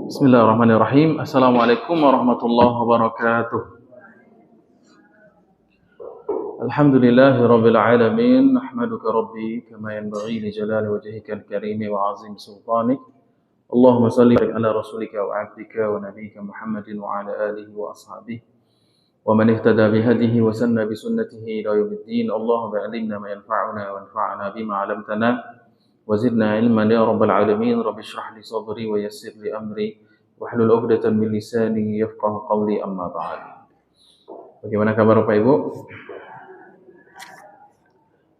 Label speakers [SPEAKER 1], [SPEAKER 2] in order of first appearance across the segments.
[SPEAKER 1] Bismillahirrahmanirrahim. Assalamualaikum warahmatullahi wabarakatuh. Alhamdulillahi rabbil alamin. Nahmaduka rabbi kama yanbaghi li jalali wajhika al-karim wa 'azim sultanik. Allahumma salli ala rasulika wa 'abdika wa nabiyyika Muhammadin wa ala alihi wa ashabihi wa man ihtada bi hadihi wa sanna bi sunnatihi ila yaumiddin. Allahumma 'allimna ma yanfa'una wa anfa'na bima 'allamtana. وزدنا علما يا رب العالمين. رب اشرح لي صدري ويسر لي أمري واحلل عقدة من لساني يفقهوا قولي أما بعد. Bagaimana kabar Bapak Ibu?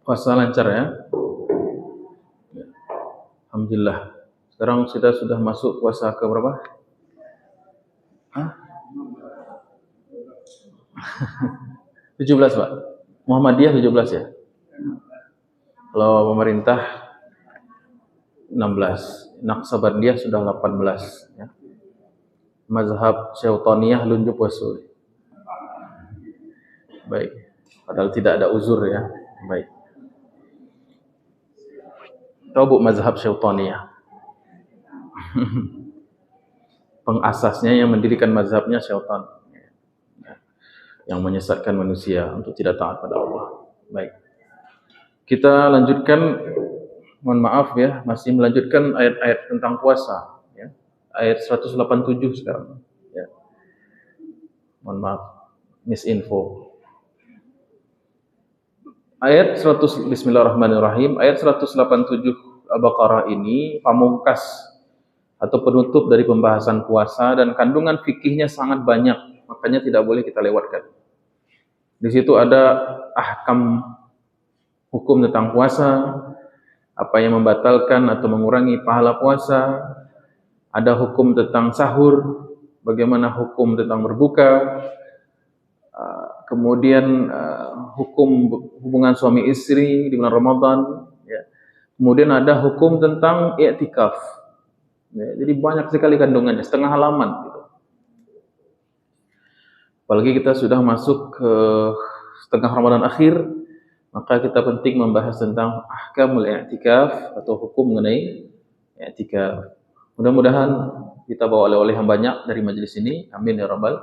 [SPEAKER 1] Puasa lancar ya? Alhamdulillah. Sekarang kita sudah masuk puasa ke berapa? 17 Pak? Muhammadiyah 17 ya? Kalau pemerintah 16, Naqsabandiyah sudah 18 ya. Mazhab Syaitaniyah lunjuk wasul. Baik, padahal tidak ada uzur ya. Baik. Tahu Bu mazhab Syaitaniyah? Pengasasnya yang mendirikan mazhabnya syaitan, yang menyesatkan manusia untuk tidak taat pada Allah. Baik. Kita lanjutkan. Mohon maaf ya, masih melanjutkan ayat-ayat tentang puasa ya. Ayat 187 sekarang ya. Mohon maaf, misinfo. Ayat 100 Bismillahirrahmanirrahim. Ayat 187 Al-Baqarah ini pamungkas atau penutup dari pembahasan puasa dan kandungan fikihnya sangat banyak, makanya tidak boleh kita lewatkan. Di situ ada ahkam hukum tentang puasa, apa yang membatalkan atau mengurangi pahala puasa, ada hukum tentang sahur, bagaimana hukum tentang berbuka, kemudian hukum hubungan suami istri di bulan Ramadan, ya. Kemudian ada hukum tentang i'tikaf, ya. Jadi banyak sekali kandungannya, setengah halaman gitu. Apalagi kita sudah masuk ke setengah Ramadan akhir, maka kita penting membahas tentang ahkamul i'tikaf atau hukum mengenai i'tikaf. Mudah-mudahan kita bawa oleh-oleh yang banyak dari majelis ini. Amin ya rabbal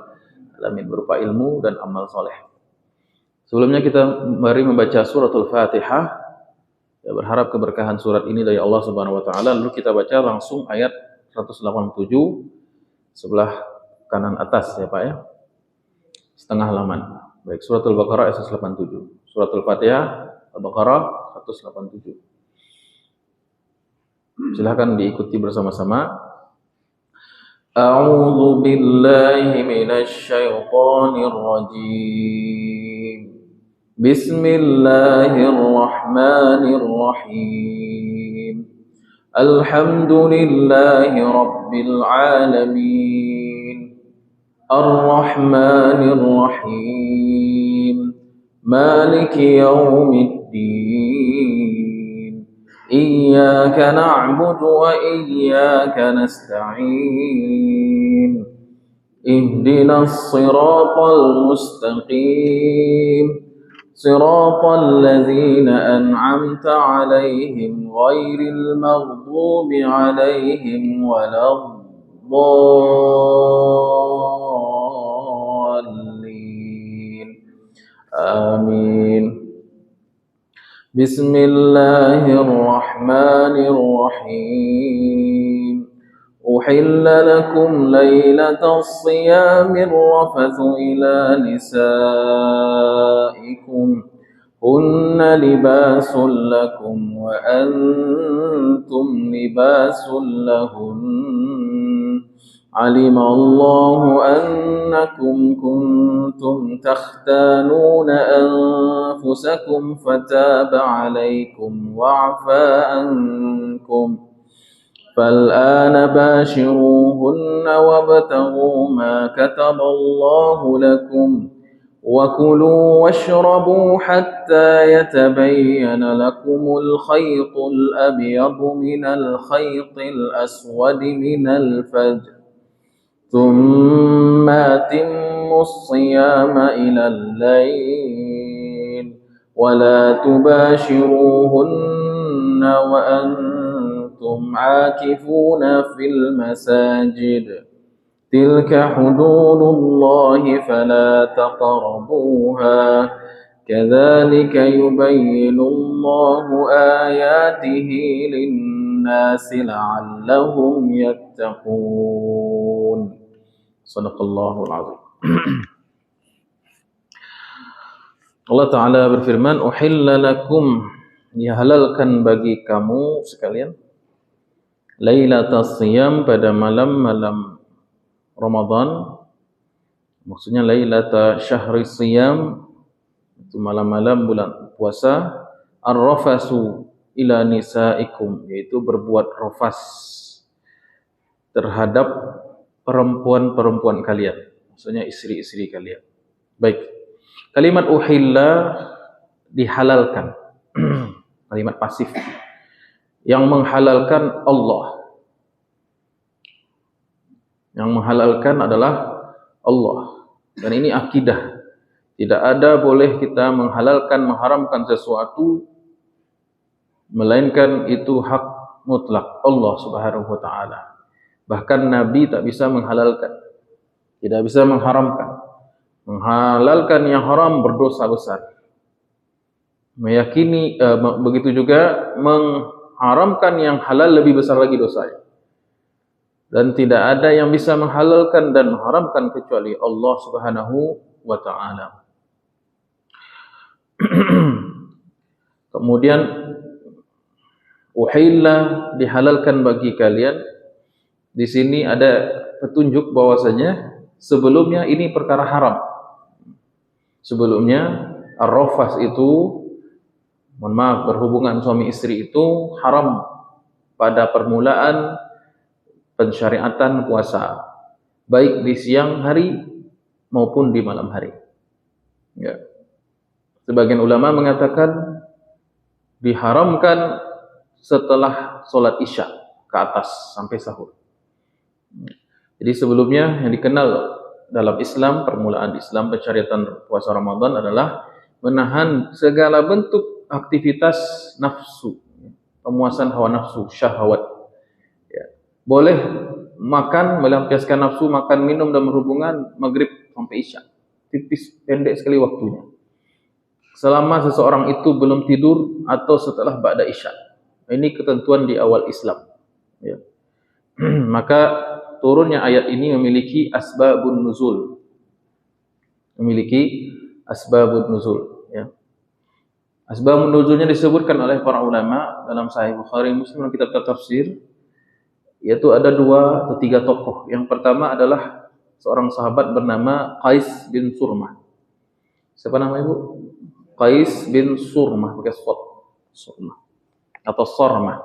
[SPEAKER 1] alamin, berupa ilmu dan amal soleh. Sebelumnya kita mari membaca suratul Fatihah. Ya, berharap keberkahan surat ini dari Allah Subhanahu wa taala. Lalu kita baca langsung ayat 187 sebelah kanan atas ya Pak ya. Setengah halaman. Baik, suratul Baqarah ayat 187. Suratul Fatihah Al-Baqarah 187. Silakan diikuti bersama-sama. A'udzu billahi minasy syaithanir rajim. Bismillahirrahmanirrahim. Alhamdulillahi rabbil alamin. Ar-Rahmanir Rahim. Maliki yaumiddin. Iyyaka na'budu wa iyyaka nasta'in. Ihdinas siratal mustaqim. Siratal ladzina an'amta 'alaihim ghairil maghdubi 'alaihim waladdallin. Amin. Bismillahirrahmanirrahim. Uhilla lakum laylatas siyamir rafathu ila nisaikum hunna libasul lakum wa antum libasul lahun. علم الله أنكم كنتم تختانون أنفسكم فتاب عليكم وعفى عنكم فالآن باشروهن وابتغوا ما كتب الله لكم وكلوا واشربوا حتى يتبين لكم الخيط الأبيض من الخيط الأسود من الفجر ثم أتموا الصيام إلى الليل ولا تباشروهن وأنتم وأنتم عاكفون في المساجد تلك حدود الله فلا تقربوها كذلك يبين الله آياته للناس لعلهم يتقون. صدق الله العظيم. Allah Ta'ala berfirman, uhilla lakum, dihalalkan bagi kamu sekalian, lailatas siyam, pada malam-malam Ramadan, maksudnya lailata syahri siyam, itu malam-malam bulan puasa, ar-rafasu ila nisaikum, yaitu berbuat rafas terhadap perempuan-perempuan kalian, maksudnya istri-istri kalian. Baik. Kalimat uhilla dihalalkan. Kalimat pasif. Yang menghalalkan Allah. Yang menghalalkan adalah Allah. Dan ini akidah. Tidak ada boleh kita menghalalkan, mengharamkan sesuatu, melainkan itu hak mutlak Allah Subhanahu wa Ta'ala. Bahkan Nabi tak bisa menghalalkan, tidak bisa mengharamkan. Menghalalkan yang haram berdosa besar. Meyakini begitu juga mengharamkan yang halal lebih besar lagi dosanya. Dan tidak ada yang bisa menghalalkan dan mengharamkan kecuali Allah Subhanahu wa Ta'ala. Kemudian uhilla, dihalalkan bagi kalian. Di sini ada petunjuk bahwasanya sebelumnya ini perkara haram. Sebelumnya ar-rafas itu, mohon maaf, berhubungan suami istri itu haram pada permulaan pensyariatan puasa, baik di siang hari maupun di malam hari. Ya. Sebagian ulama mengatakan diharamkan setelah sholat isya ke atas sampai sahur. Jadi sebelumnya yang dikenal dalam Islam, permulaan Islam pensyariatan puasa Ramadan adalah menahan segala bentuk aktivitas nafsu, pemuasan hawa nafsu, syahwat. Ya. Boleh makan, melampiaskan nafsu, makan, minum dan berhubungan maghrib sampai isya. Tipis, pendek sekali waktunya. Selama seseorang itu belum tidur atau setelah ba'da isya. Ini ketentuan di awal Islam. Ya. Maka turunnya ayat ini memiliki asbabun nuzul. Memiliki asbabun nuzul. Ya. Asbabun nuzulnya disebutkan oleh para ulama dalam Sahih Bukhari, Muslim dan kitab tafsir, yaitu ada 2 atau 3 tokoh. Yang pertama adalah seorang sahabat bernama Qais bin Surmah. Siapa nama ibu? Qais bin Surmah, pakai sod, Surmah atau Sormah.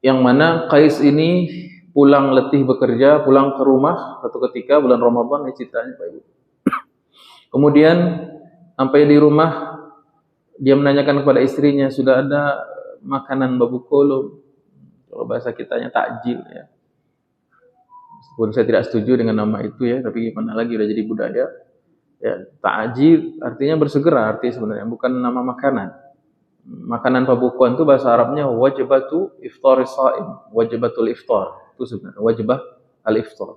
[SPEAKER 1] Yang mana Qais ini pulang letih bekerja, pulang ke rumah satu ketika bulan Ramadan, ini ceritanya Pak Ibu. Kemudian sampai di rumah, dia menanyakan kepada istrinya, sudah ada makanan babu kolom, kalau bahasa kitanya takjil ya. Meskipun saya tidak setuju dengan nama itu ya, tapi gimana lagi, udah jadi budaya. Ya, takjil artinya bersegera, artinya sebenarnya bukan nama makanan. Makanan pabukuan itu bahasa Arabnya wajibatu iftar shaim, wajibatul iftar. Itu sebenarnya wajibah al-iftar.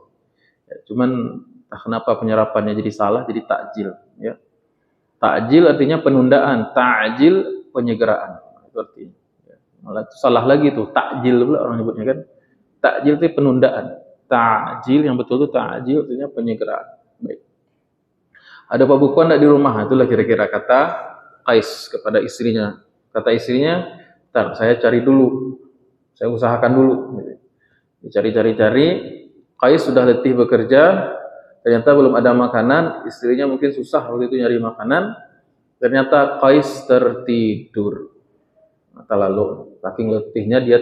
[SPEAKER 1] Ya, cuman kenapa penyerapannya jadi salah, jadi takjil ya. Takjil artinya penundaan, ta'jil penyegeraan. Itu artinya. Ya. Malah itu salah lagi tuh, takjil pula orang nyebutnya kan. Takjil itu penundaan. Ta'jil yang betul itu ta'jil artinya penyegeraan. Baik. Ada pabukuan enggak di rumah? Itulah kira-kira kata Qais kepada istrinya. Kata istrinya, "Ntar saya cari dulu. Saya usahakan dulu." Dicari-cari, Qais sudah letih bekerja, ternyata belum ada makanan, istrinya mungkin susah waktu itu nyari makanan, ternyata Qais tertidur. Maka lalu, saking letihnya dia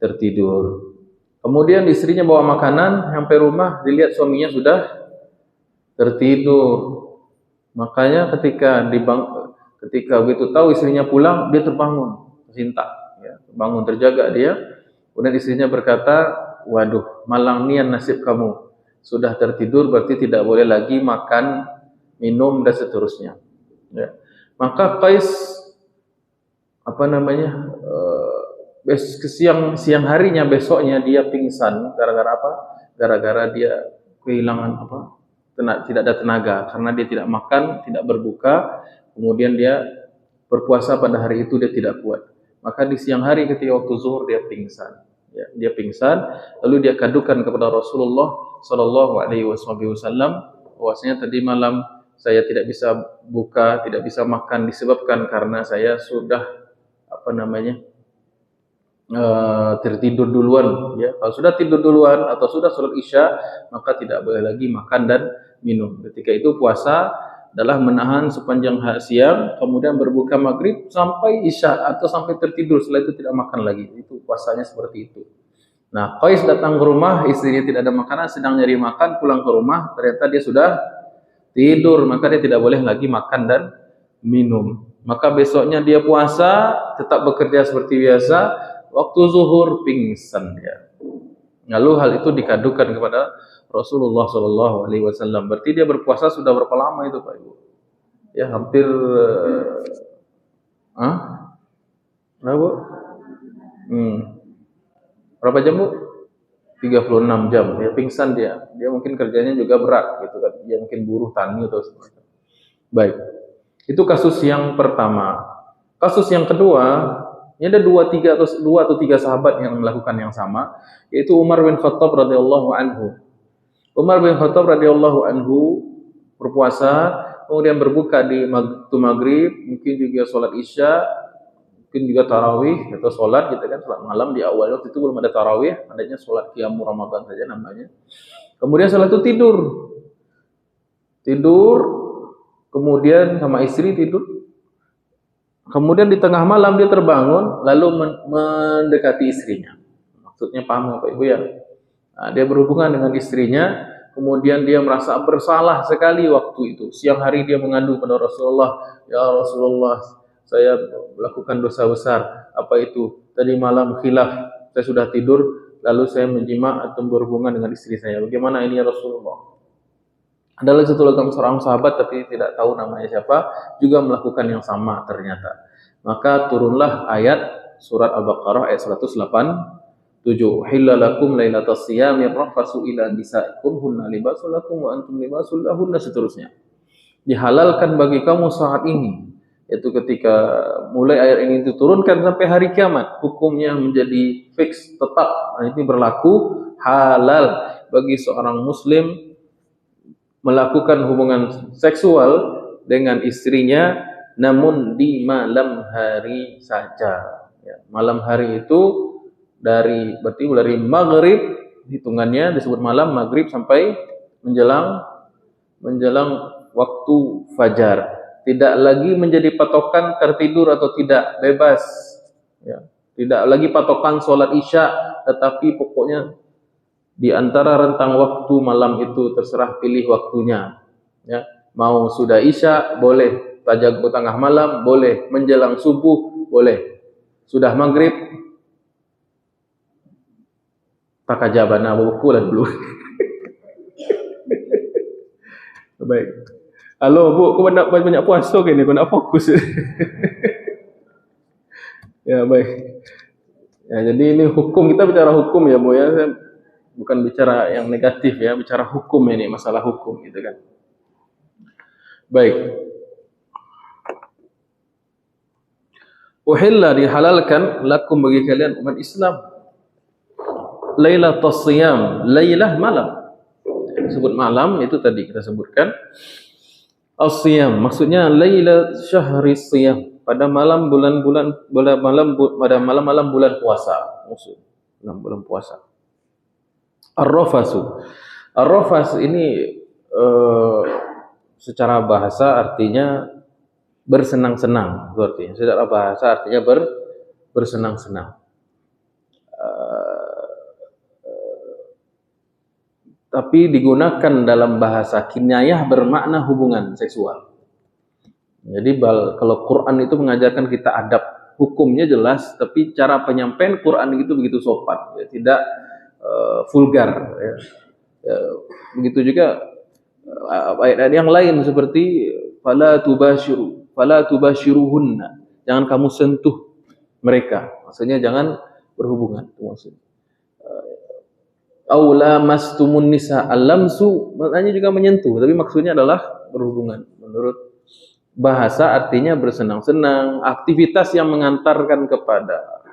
[SPEAKER 1] tertidur. Kemudian istrinya bawa makanan, sampai rumah, dilihat suaminya sudah tertidur. Makanya ketika begitu tahu istrinya pulang, dia terbangun, tersinta, ya, bangun terjaga dia. Kemudian istrinya berkata, "Waduh, malang nian nasib kamu. Sudah tertidur berarti tidak boleh lagi makan, minum dan seterusnya." Ya. Maka Qais siang harinya besoknya dia pingsan gara-gara apa? Gara-gara dia kehilangan apa? Tidak ada tenaga karena dia tidak makan, tidak berbuka, kemudian dia berpuasa pada hari itu dia tidak kuat. Maka di siang hari ketika waktu zuhur dia pingsan. Ya, dia pingsan, lalu dia kadukan kepada Rasulullah Shallallahu Alaihi Wasallam, bahwasanya tadi malam saya tidak bisa buka, tidak bisa makan disebabkan karena saya sudah apa namanya tertidur duluan. Ya, kalau sudah tidur duluan atau sudah sholat isya, maka tidak boleh lagi makan dan minum. Ketika itu puasa adalah menahan sepanjang siang, kemudian berbuka maghrib sampai isya atau sampai tertidur, setelah itu tidak makan lagi. Itu puasanya seperti itu. Nah, Qais datang ke rumah, istrinya tidak ada makanan, sedang nyari makan, pulang ke rumah, ternyata dia sudah tidur, maka dia tidak boleh lagi makan dan minum. Maka besoknya dia puasa, tetap bekerja seperti biasa, waktu zuhur pingsan dia. Lalu hal itu dikadukan kepada Rasulullah Shallallahu Alaihi Wasallam. Berarti dia berpuasa sudah berapa lama itu Pak Ibu? Ya hampir berapa? Berapa jam Bu? 36 jam. Ya pingsan dia. Dia mungkin kerjanya juga berat gitu kan. Dia mungkin buruh tani atau semacam. Baik. Itu kasus yang pertama. Kasus yang kedua, ini ada dua atau tiga sahabat yang melakukan yang sama, yaitu Umar bin Khattab radhiyallahu anhu. Umar bin Khattab radhiyallahu anhu berpuasa, kemudian berbuka di waktu maghrib, mungkin juga sholat isya, mungkin juga tarawih atau sholat gitu kan, sholat malam di awal waktu itu belum ada tarawih, adanya sholat qiyamul Ramadan saja namanya. Kemudian setelah itu tidur, kemudian sama istri tidur. Kemudian di tengah malam dia terbangun, lalu mendekati istrinya. Maksudnya paham Bapak Ibu ya? Nah, dia berhubungan dengan istrinya, kemudian dia merasa bersalah sekali waktu itu. Siang hari dia mengadu pada Rasulullah, ya Rasulullah, saya melakukan dosa besar. Apa itu? Tadi malam khilaf, saya sudah tidur, lalu saya menjima atau berhubungan dengan istri saya. Bagaimana ini ya Rasulullah? Adalah satu seorang sahabat tapi tidak tahu namanya siapa, juga melakukan yang sama ternyata. Maka turunlah ayat surat Al-Baqarah ayat 187. Hillalakum lailatas siyami rafasu ila nisaikum hunna libasul lakum wa antum libasul lahunna, seterusnya. Dihalalkan bagi kamu saat ini, yaitu ketika mulai ayat ini diturunkan sampai hari kiamat, hukumnya menjadi fix, tetap. Nah, ini berlaku halal bagi seorang muslim melakukan hubungan seksual dengan istrinya, namun di malam hari saja. Ya, malam hari itu berarti dari maghrib, hitungannya disebut malam, maghrib sampai menjelang waktu fajar. Tidak lagi menjadi patokan tertidur atau tidak, bebas. Ya, tidak lagi patokan sholat isya, tetapi pokoknya di antara rentang waktu malam itu terserah pilih waktunya. Ya, mau sudah isya boleh, tajak tengah malam boleh, menjelang subuh boleh, sudah maghrib takajabana bukulah dulu. Baik. Halo Bu, kau banyak puasa gini, kau nak fokus. Ya baik. Ya, jadi ini hukum, kita bicara hukum ya Bu ya. Saya bukan bicara yang negatif ya, bicara hukum ini, masalah hukum gitu kan. Baik. Uhilla, dihalalkan lakum bagi kalian umat Islam, lailatul siyam, lailah malam. Disebut malam itu tadi kita sebutkan. As-siyam maksudnya laila syahri siyam, pada malam malam-malam bulan puasa. Maksud bulan puasa. Ar-rafasu. Ar-rafas ini secara bahasa artinya bersenang-senang, artinya. Secara bahasa artinya bersenang-senang. Tapi digunakan dalam bahasa kinayah bermakna hubungan seksual. Jadi kalau Quran itu mengajarkan kita adab, hukumnya jelas, tapi cara penyampaian Quran itu begitu sopan, ya, tidak vulgar. Ya. Ya, begitu juga ayat-ayat yang lain seperti fala tubashiruhunna, jangan kamu sentuh mereka. Maksudnya jangan berhubungan itu maksudnya. Aula mastumun nisa, al-lamsu maknanya juga menyentuh, tapi maksudnya adalah berhubungan. Menurut bahasa artinya bersenang-senang, aktivitas yang mengantarkan kepada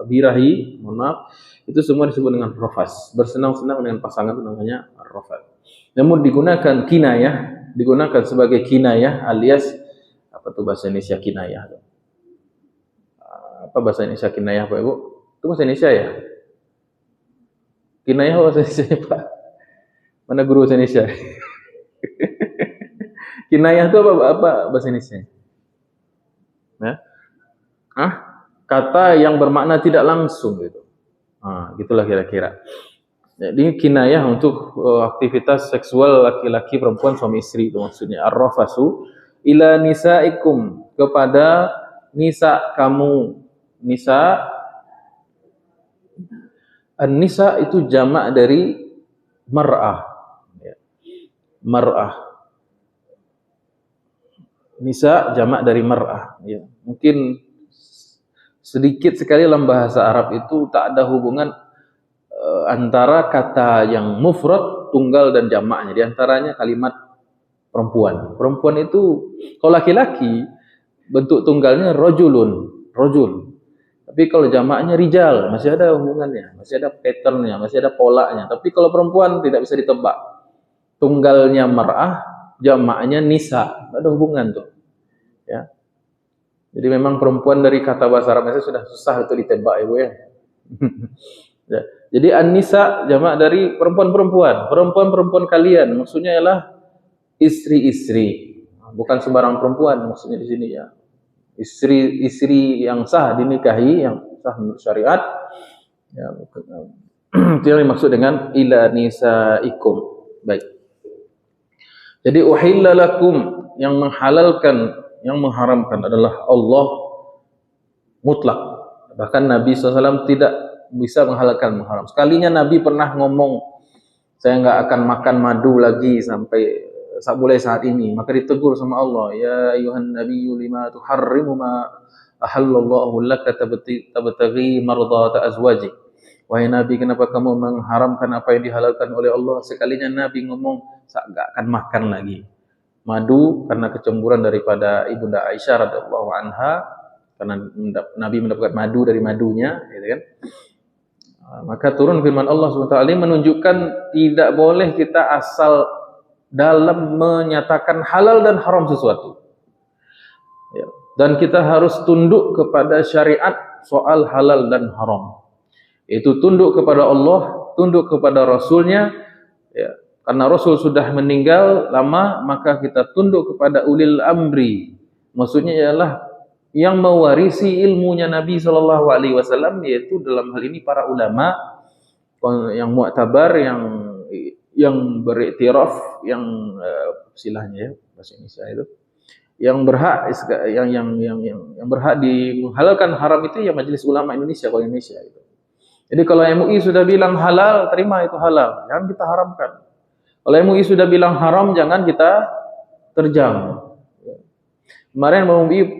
[SPEAKER 1] birahi, mohon maaf, itu semua disebut dengan rafas. Bersenang-senang dengan pasangan itu namanya rafas. Namun digunakan kinayah, digunakan sebagai kinayah alias apa tuh bahasa Indonesia kinayah? Apa bahasa Indonesia kinayah Pak Ibu? Itu bahasa Indonesia ya? Kinayah bahasa Indonesia Pak? Mana guru bahasa Indonesia? Kinayah itu apa bahasa Indonesia? Ya? Kata yang bermakna tidak langsung gitu. Gitulah kira-kira. Jadi kinayah untuk aktivitas seksual laki-laki perempuan suami istri itu maksudnya. Ar-rafasu ila nisaikum, kepada nisa kamu. Nisa, an-nisa itu jamak dari mar'ah. Mar'ah. Nisa jamak dari mar'ah. Ya. Mungkin sedikit sekali dalam bahasa Arab itu tak ada hubungan antara kata yang mufrad, tunggal dan jamaknya. Di antaranya kalimat perempuan. Perempuan itu kalau laki-laki bentuk tunggalnya rojulun, rojul. Tapi kalau jamaknya rijal, masih ada hubungannya, masih ada patternnya, masih ada polanya. Tapi kalau perempuan tidak bisa ditebak. Tunggalnya mar'ah, jamaknya nisa, ada hubungan tuh. Ya. Jadi memang perempuan dari kata bahasa Arab sudah susah itu ditebak Ibu ya. Ya. Jadi an-nisa jamak dari perempuan-perempuan, perempuan-perempuan kalian. Maksudnya ialah istri-istri. Bukan sembarang perempuan maksudnya di sini ya. Istri-istri yang sah dinikahi, yang sah menurut syariat. Ya, itu yang dimaksud dengan ila nisaikum. Baik. Jadi uhilla lakum, yang menghalalkan, yang mengharamkan adalah Allah mutlak. Bahkan Nabi SAW tidak bisa menghalalkan mengharam. Sekalinya Nabi pernah ngomong, saya enggak akan makan madu lagi sampai mulai saat ini, maka ditegur sama Allah, ya ayuhan nabiyyu lima tuharrimu ma ahallallahu laka tabtaghi mardata azwajik. Wahai Nabi, kenapa kamu mengharamkan apa yang dihalalkan oleh Allah? Sekalinya Nabi ngomong, saya enggak akan makan lagi madu karena kecemburuan daripada Ibunda Aisyah radhiyallahu anha, karena Nabi mendapatkan madu dari madunya, gitu kan. Maka turun firman Allah SWT menunjukkan tidak boleh kita asal dalam menyatakan halal dan haram sesuatu. Ya. Dan kita harus tunduk kepada syariat soal halal dan haram. Itu tunduk kepada Allah, tunduk kepada Rasulnya. Ya. Karena Rasul sudah meninggal lama, maka kita tunduk kepada ulil amri. Maksudnya ialah yang mewarisi ilmunya Nabi SAW, yaitu dalam hal ini para ulama yang mu'tabar, yang beriktiraf, yang istilahnya ya bahasa Indonesia itu, yang berhak yang berhak dihalalkan haram itu ya Majelis Ulama Indonesia, kalau Indonesia itu. Jadi kalau MUI sudah bilang halal, terima itu halal, jangan kita haramkan. Kalau MUI sudah bilang haram, jangan kita terjang. Kemarin MUI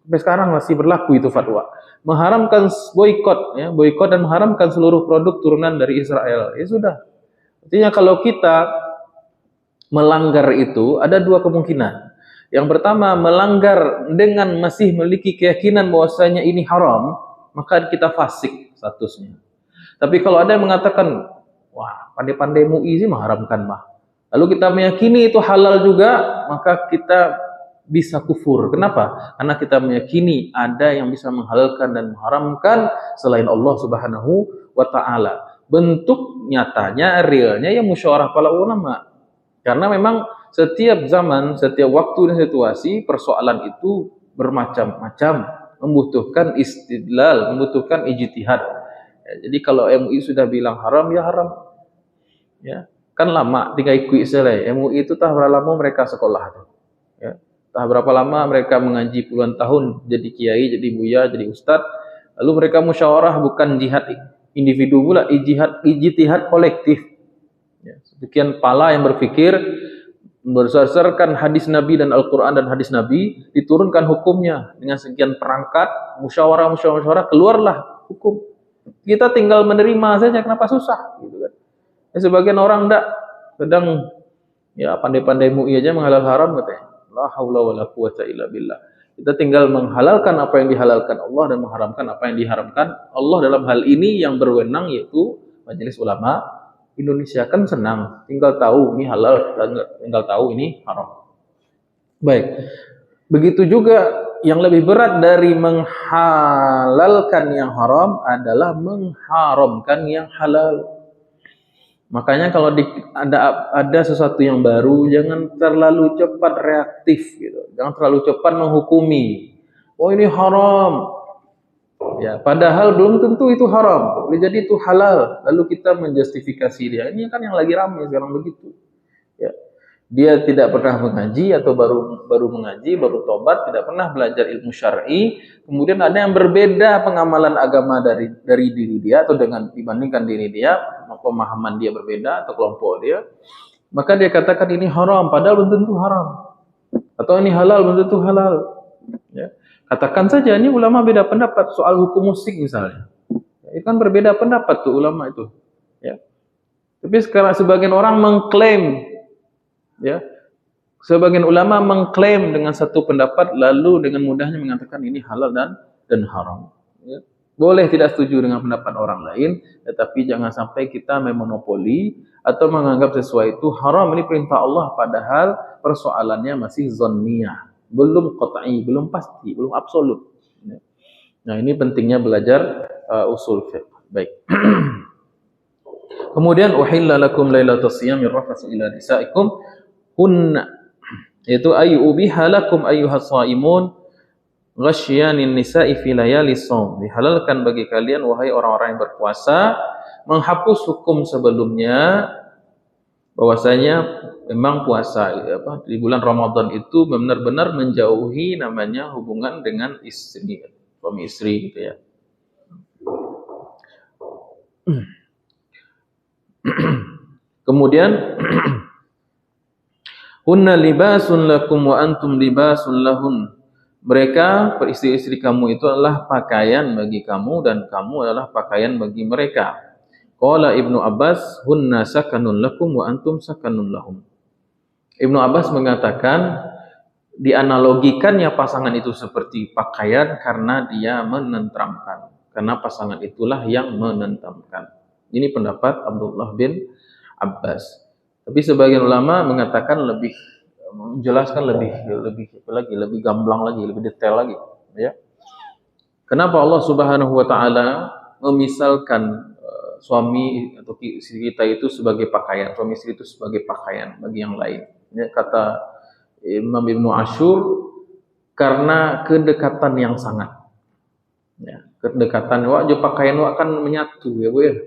[SPEAKER 1] sampai sekarang masih berlaku itu fatwa, mengharamkan boikot, ya, boikot dan mengharamkan seluruh produk turunan dari Israel. Ya sudah. Artinya kalau kita melanggar itu ada dua kemungkinan. Yang pertama, melanggar dengan masih memiliki keyakinan bahwasanya ini haram, maka kita fasik statusnya. Tapi kalau ada yang mengatakan, wah, pandai-pandai MUI sih mengharamkan mah, lalu kita meyakini itu halal juga, maka kita bisa kufur. Kenapa? Karena kita meyakini ada yang bisa menghalalkan dan mengharamkan selain Allah Subhanahu wa ta'ala. Bentuk nyatanya, realnya ya musyawarah para ulama. Karena memang setiap zaman, setiap waktu dan situasi, persoalan itu bermacam-macam, membutuhkan istidlal, membutuhkan ijtihad. Ya, jadi kalau MUI sudah bilang haram, ya haram. Ya, kan lama tinggal ikut selai. MUI itu tah berapa lama mereka sekolah. Ya, tah berapa lama mereka mengaji puluhan tahun, jadi kiai, jadi buya, jadi ustadz. Lalu mereka musyawarah, bukan jihad individu pula, ijtihad kolektif. Ya, sekian pala yang berpikir berdasarkan hadis Nabi dan Al-Quran dan hadis Nabi, diturunkan hukumnya dengan sekian perangkat, musyawarah, keluarlah hukum. Kita tinggal menerima saja, kenapa susah gitu kan. Ya, sebagian orang enggak, kadang ya pandai-pandai MUI aja menghalal haram katanya. La haula wala quwata illa billah. Kita tinggal menghalalkan apa yang dihalalkan Allah dan mengharamkan apa yang diharamkan Allah. Dalam hal ini yang berwenang yaitu Majelis Ulama Indonesia. Kan senang, tinggal tahu ini halal, tinggal tahu ini haram. Baik. Begitu juga yang lebih berat dari menghalalkan yang haram adalah mengharamkan yang halal. Makanya kalau ada sesuatu yang baru, jangan terlalu cepat reaktif gitu. Jangan terlalu cepat menghukumi. Oh ini haram. Ya, padahal belum tentu itu haram. Boleh jadi itu halal. Lalu kita menjustifikasi dia. Ini kan yang lagi ramai sekarang begitu. Ya. Dia tidak pernah mengaji atau baru mengaji, baru tobat, tidak pernah belajar ilmu syar'i. Kemudian ada yang berbeda pengamalan agama dari diri dia atau dibandingkan diri dia, pemahaman dia berbeda atau kelompok dia. Maka dia katakan ini haram, padahal belum tentu haram. Atau ini halal, belum tentu halal. Ya. Katakan saja ini ulama beda pendapat soal hukum musik misalnya. Itu kan berbeda pendapat tuh ulama itu. Ya. Tapi sekarang sebagian orang mengklaim, ya, sebagian ulama mengklaim dengan satu pendapat lalu dengan mudahnya mengatakan ini halal dan haram. Ya. Boleh tidak setuju dengan pendapat orang lain, tetapi jangan sampai kita memonopoli atau menganggap sesuatu itu haram. Ini perintah Allah padahal persoalannya masih zonniyah, belum qat'i, belum pasti, belum absolut. Ya. Nah ini pentingnya belajar usul fiqh. Baik. Kemudian uhilla lakum lailatus siyami rafatsu ila nisaikum hunna, yaitu ayyubiha lakum ayyuhas shaimun ghasyanin nisa'i fi layalis shaum. Dihalalkan bagi kalian wahai orang-orang yang berpuasa menghapus hukum sebelumnya bahwasanya memang puasa di bulan Ramadan itu benar-benar menjauhi namanya hubungan dengan istri, suami istri gitu ya. Kemudian hunna libasun lakum wa antum libasun lahun. Mereka, istri-istri kamu itu adalah pakaian bagi kamu dan kamu adalah pakaian bagi mereka. Qala Ibnu Abbas hunna sakanun lakum wa antum sakanun lahum. Ibnu Abbas mengatakan dianalogikannya pasangan itu seperti pakaian karena dia menenteramkan. Karena pasangan itulah yang menenteramkan. Ini pendapat Abdullah bin Abbas. Tapi sebagian ulama mengatakan menjelaskan lebih gamblang lagi, lebih detail lagi, ya. Kenapa Allah Subhanahu wa taala memisalkan suami atau istri kita itu sebagai pakaian, suami istri itu sebagai pakaian bagi yang lain? Ya, kata Imam Ibnu Ashur, karena kedekatan yang sangat. Ya, kedekatan wajib pakaian akan menyatu ya Bu ya.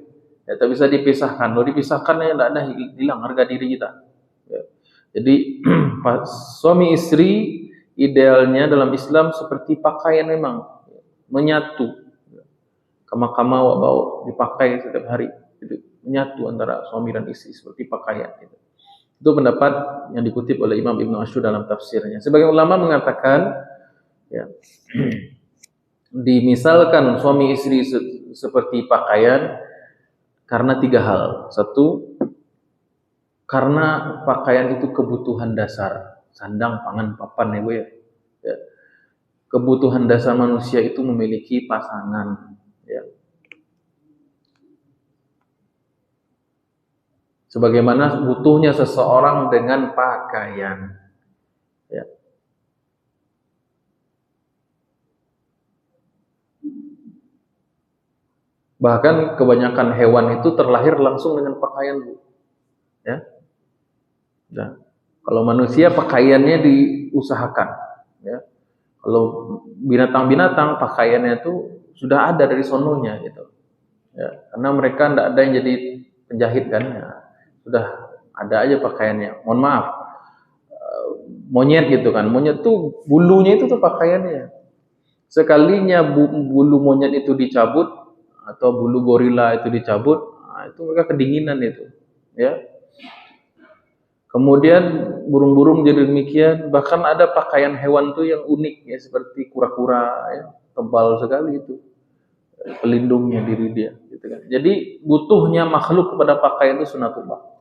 [SPEAKER 1] Ya, tak bisa dipisahkan. Kalau dipisahkan ya tidak ada, hilang harga diri kita. Ya. Jadi suami istri idealnya dalam Islam seperti pakaian memang menyatu. Kama-kama bau dipakai setiap hari. Itu menyatu antara suami dan istri seperti pakaian. Itu pendapat yang dikutip oleh Imam Ibnu Ashur dalam tafsirnya. Sebagian ulama mengatakan, ya, dimisalkan suami istri seperti pakaian karena 3 hal. Satu, karena pakaian itu kebutuhan dasar, sandang, pangan, papan ya Bu ya. Ya. Kebutuhan dasar manusia itu memiliki pasangan. Ya. Sebagaimana butuhnya seseorang dengan pakaian. Ya. Bahkan kebanyakan hewan itu terlahir langsung dengan pakaian, Bu. Ya. Nah, kalau manusia pakaiannya diusahakan, ya. Kalau binatang-binatang pakaiannya itu sudah ada dari sononya gitu. Ya, karena mereka tidak ada yang jadi penjahit kan, ya. Sudah ada aja pakaiannya. Mohon maaf, monyet gitu kan. Monyet tuh bulunya itu tuh pakaiannya. Sekalinya bulu monyet itu dicabut atau bulu gorila itu dicabut, nah, itu mereka kedinginan itu, ya. Kemudian burung-burung jadi demikian. Bahkan ada pakaian hewan tuh yang unik ya, seperti kura-kura, ya, tebal sekali itu. pelindungnya diri dia, gitu kan. Jadi butuhnya makhluk kepada pakaian itu sunatullah.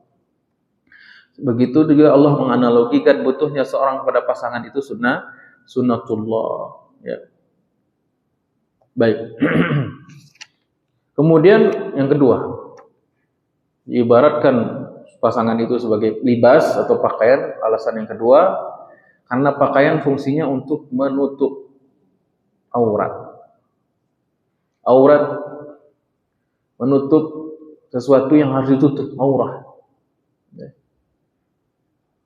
[SPEAKER 1] Begitu juga Allah menganalogikan butuhnya seorang kepada pasangan itu sunatullah. Ya. Baik. Kemudian yang kedua, diibaratkan pasangan itu sebagai libas atau pakaian. Alasan yang kedua, karena pakaian fungsinya untuk menutup aurat. Aurat menutup sesuatu yang harus ditutup, aurat.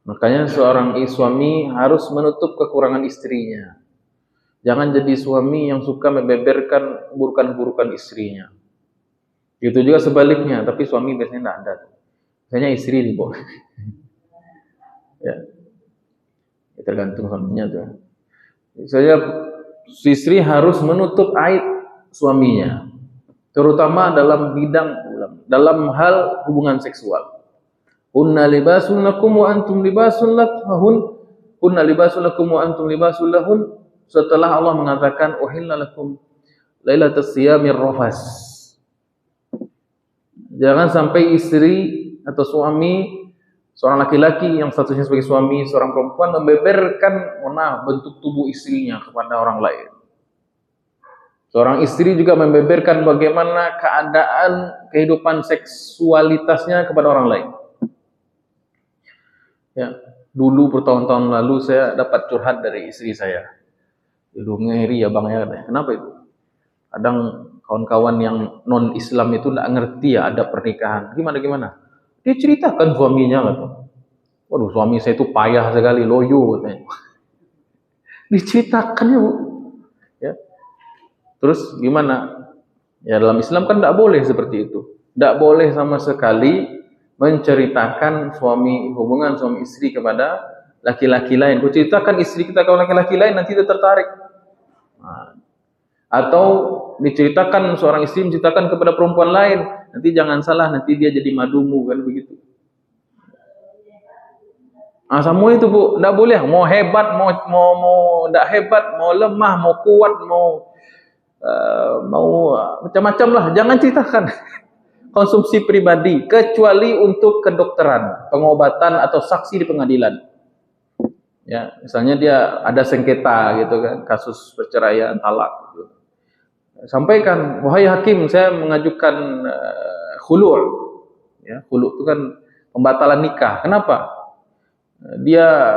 [SPEAKER 1] Makanya seorang suami harus menutup kekurangan istrinya. Jangan jadi suami yang suka membeberkan keburukan-keburukan istrinya. Itu juga sebaliknya, tapi suami biasanya tidak ada. Biasanya istri di bawah. Ya. Tergantung suaminya tuh. Misalnya istri harus menutup aib suaminya, terutama dalam hal hubungan seksual. Hunna libasun lakum wa antum libasun lahun. Hunna libasun lakum wa antum libasun lahun. Setelah Allah mengatakan uhilla lakum lailatas siyamir rafas. Jangan sampai istri atau suami, seorang laki-laki yang statusnya sebagai suami, seorang perempuan membeberkan bentuk tubuh istrinya kepada orang lain. Seorang istri juga membeberkan bagaimana keadaan kehidupan seksualitasnya kepada orang lain. Ya, dulu bertahun-tahun lalu saya dapat curhat dari istri saya. Dulu ngeri ya bang ya, kenapa itu? Kadang kawan-kawan yang non Islam itu nggak ngerti ya ada pernikahan. Gimana? Dia ceritakan suaminya gitu. Waduh, suami saya itu payah sekali, loyo katanya. Diceritakan ya, Bu. Ya. Terus gimana? Ya dalam Islam kan tidak boleh seperti itu. Tidak boleh sama sekali menceritakan hubungan suami istri kepada laki-laki lain. Kau ceritakan istri kita kepada laki-laki lain, nanti dia tertarik. Atau diceritakan seorang istri menceritakan kepada perempuan lain, nanti jangan salah, nanti dia jadi madumu, kan begitu. Semua itu Bu, tidak boleh. Mau hebat, mau tidak hebat, mau lemah, mau kuat, mau macam-macam lah, jangan ceritakan. Konsumsi pribadi, kecuali untuk kedokteran, pengobatan atau saksi di pengadilan. Ya, misalnya dia ada sengketa gitu kan, kasus perceraian, talak. Gitu. Sampaikan, wahai hakim, saya mengajukan khulu'. Ya, khulu' itu kan pembatalan nikah. Kenapa? Dia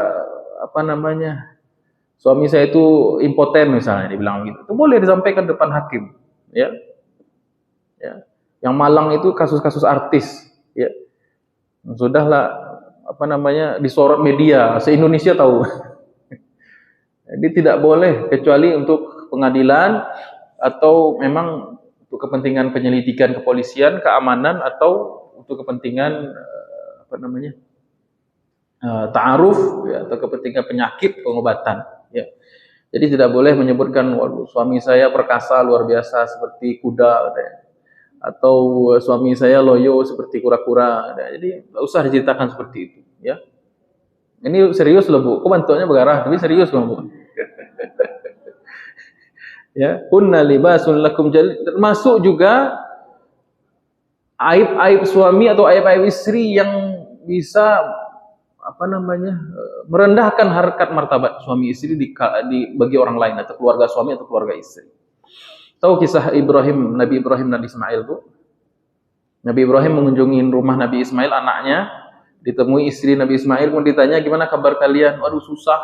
[SPEAKER 1] suami saya itu impoten misalnya, dibilang gitu. Itu boleh disampaikan depan hakim. Ya. Yang Malang itu kasus-kasus artis, ya. Sudahlah disorot media, se-Indonesia tahu. Jadi tidak boleh kecuali untuk pengadilan atau memang untuk kepentingan penyelidikan kepolisian, keamanan atau untuk kepentingan ta'aruf ya, atau kepentingan penyakit pengobatan, ya. Jadi tidak boleh menyebutkan waduh suami saya perkasa luar biasa seperti kuda katanya. Atau suami saya loyo seperti kura-kura. Jadi nggak usah diceritakan seperti itu, ya. Ini serius loh Bu, kok bentuknya bergarah, tapi serius loh Bu. Ya, kunna libasun lakum, termasuk juga aib-aib suami atau aib-aib istri yang bisa merendahkan harkat martabat suami istri bagi orang lain atau keluarga suami atau keluarga istri. Tahu kisah Nabi Ibrahim dan Ismail, Bu? Nabi Ibrahim mengunjungi rumah Nabi Ismail, anaknya, ditemui istri Nabi Ismail, pun ditanya, gimana kabar kalian? Waduh, susah.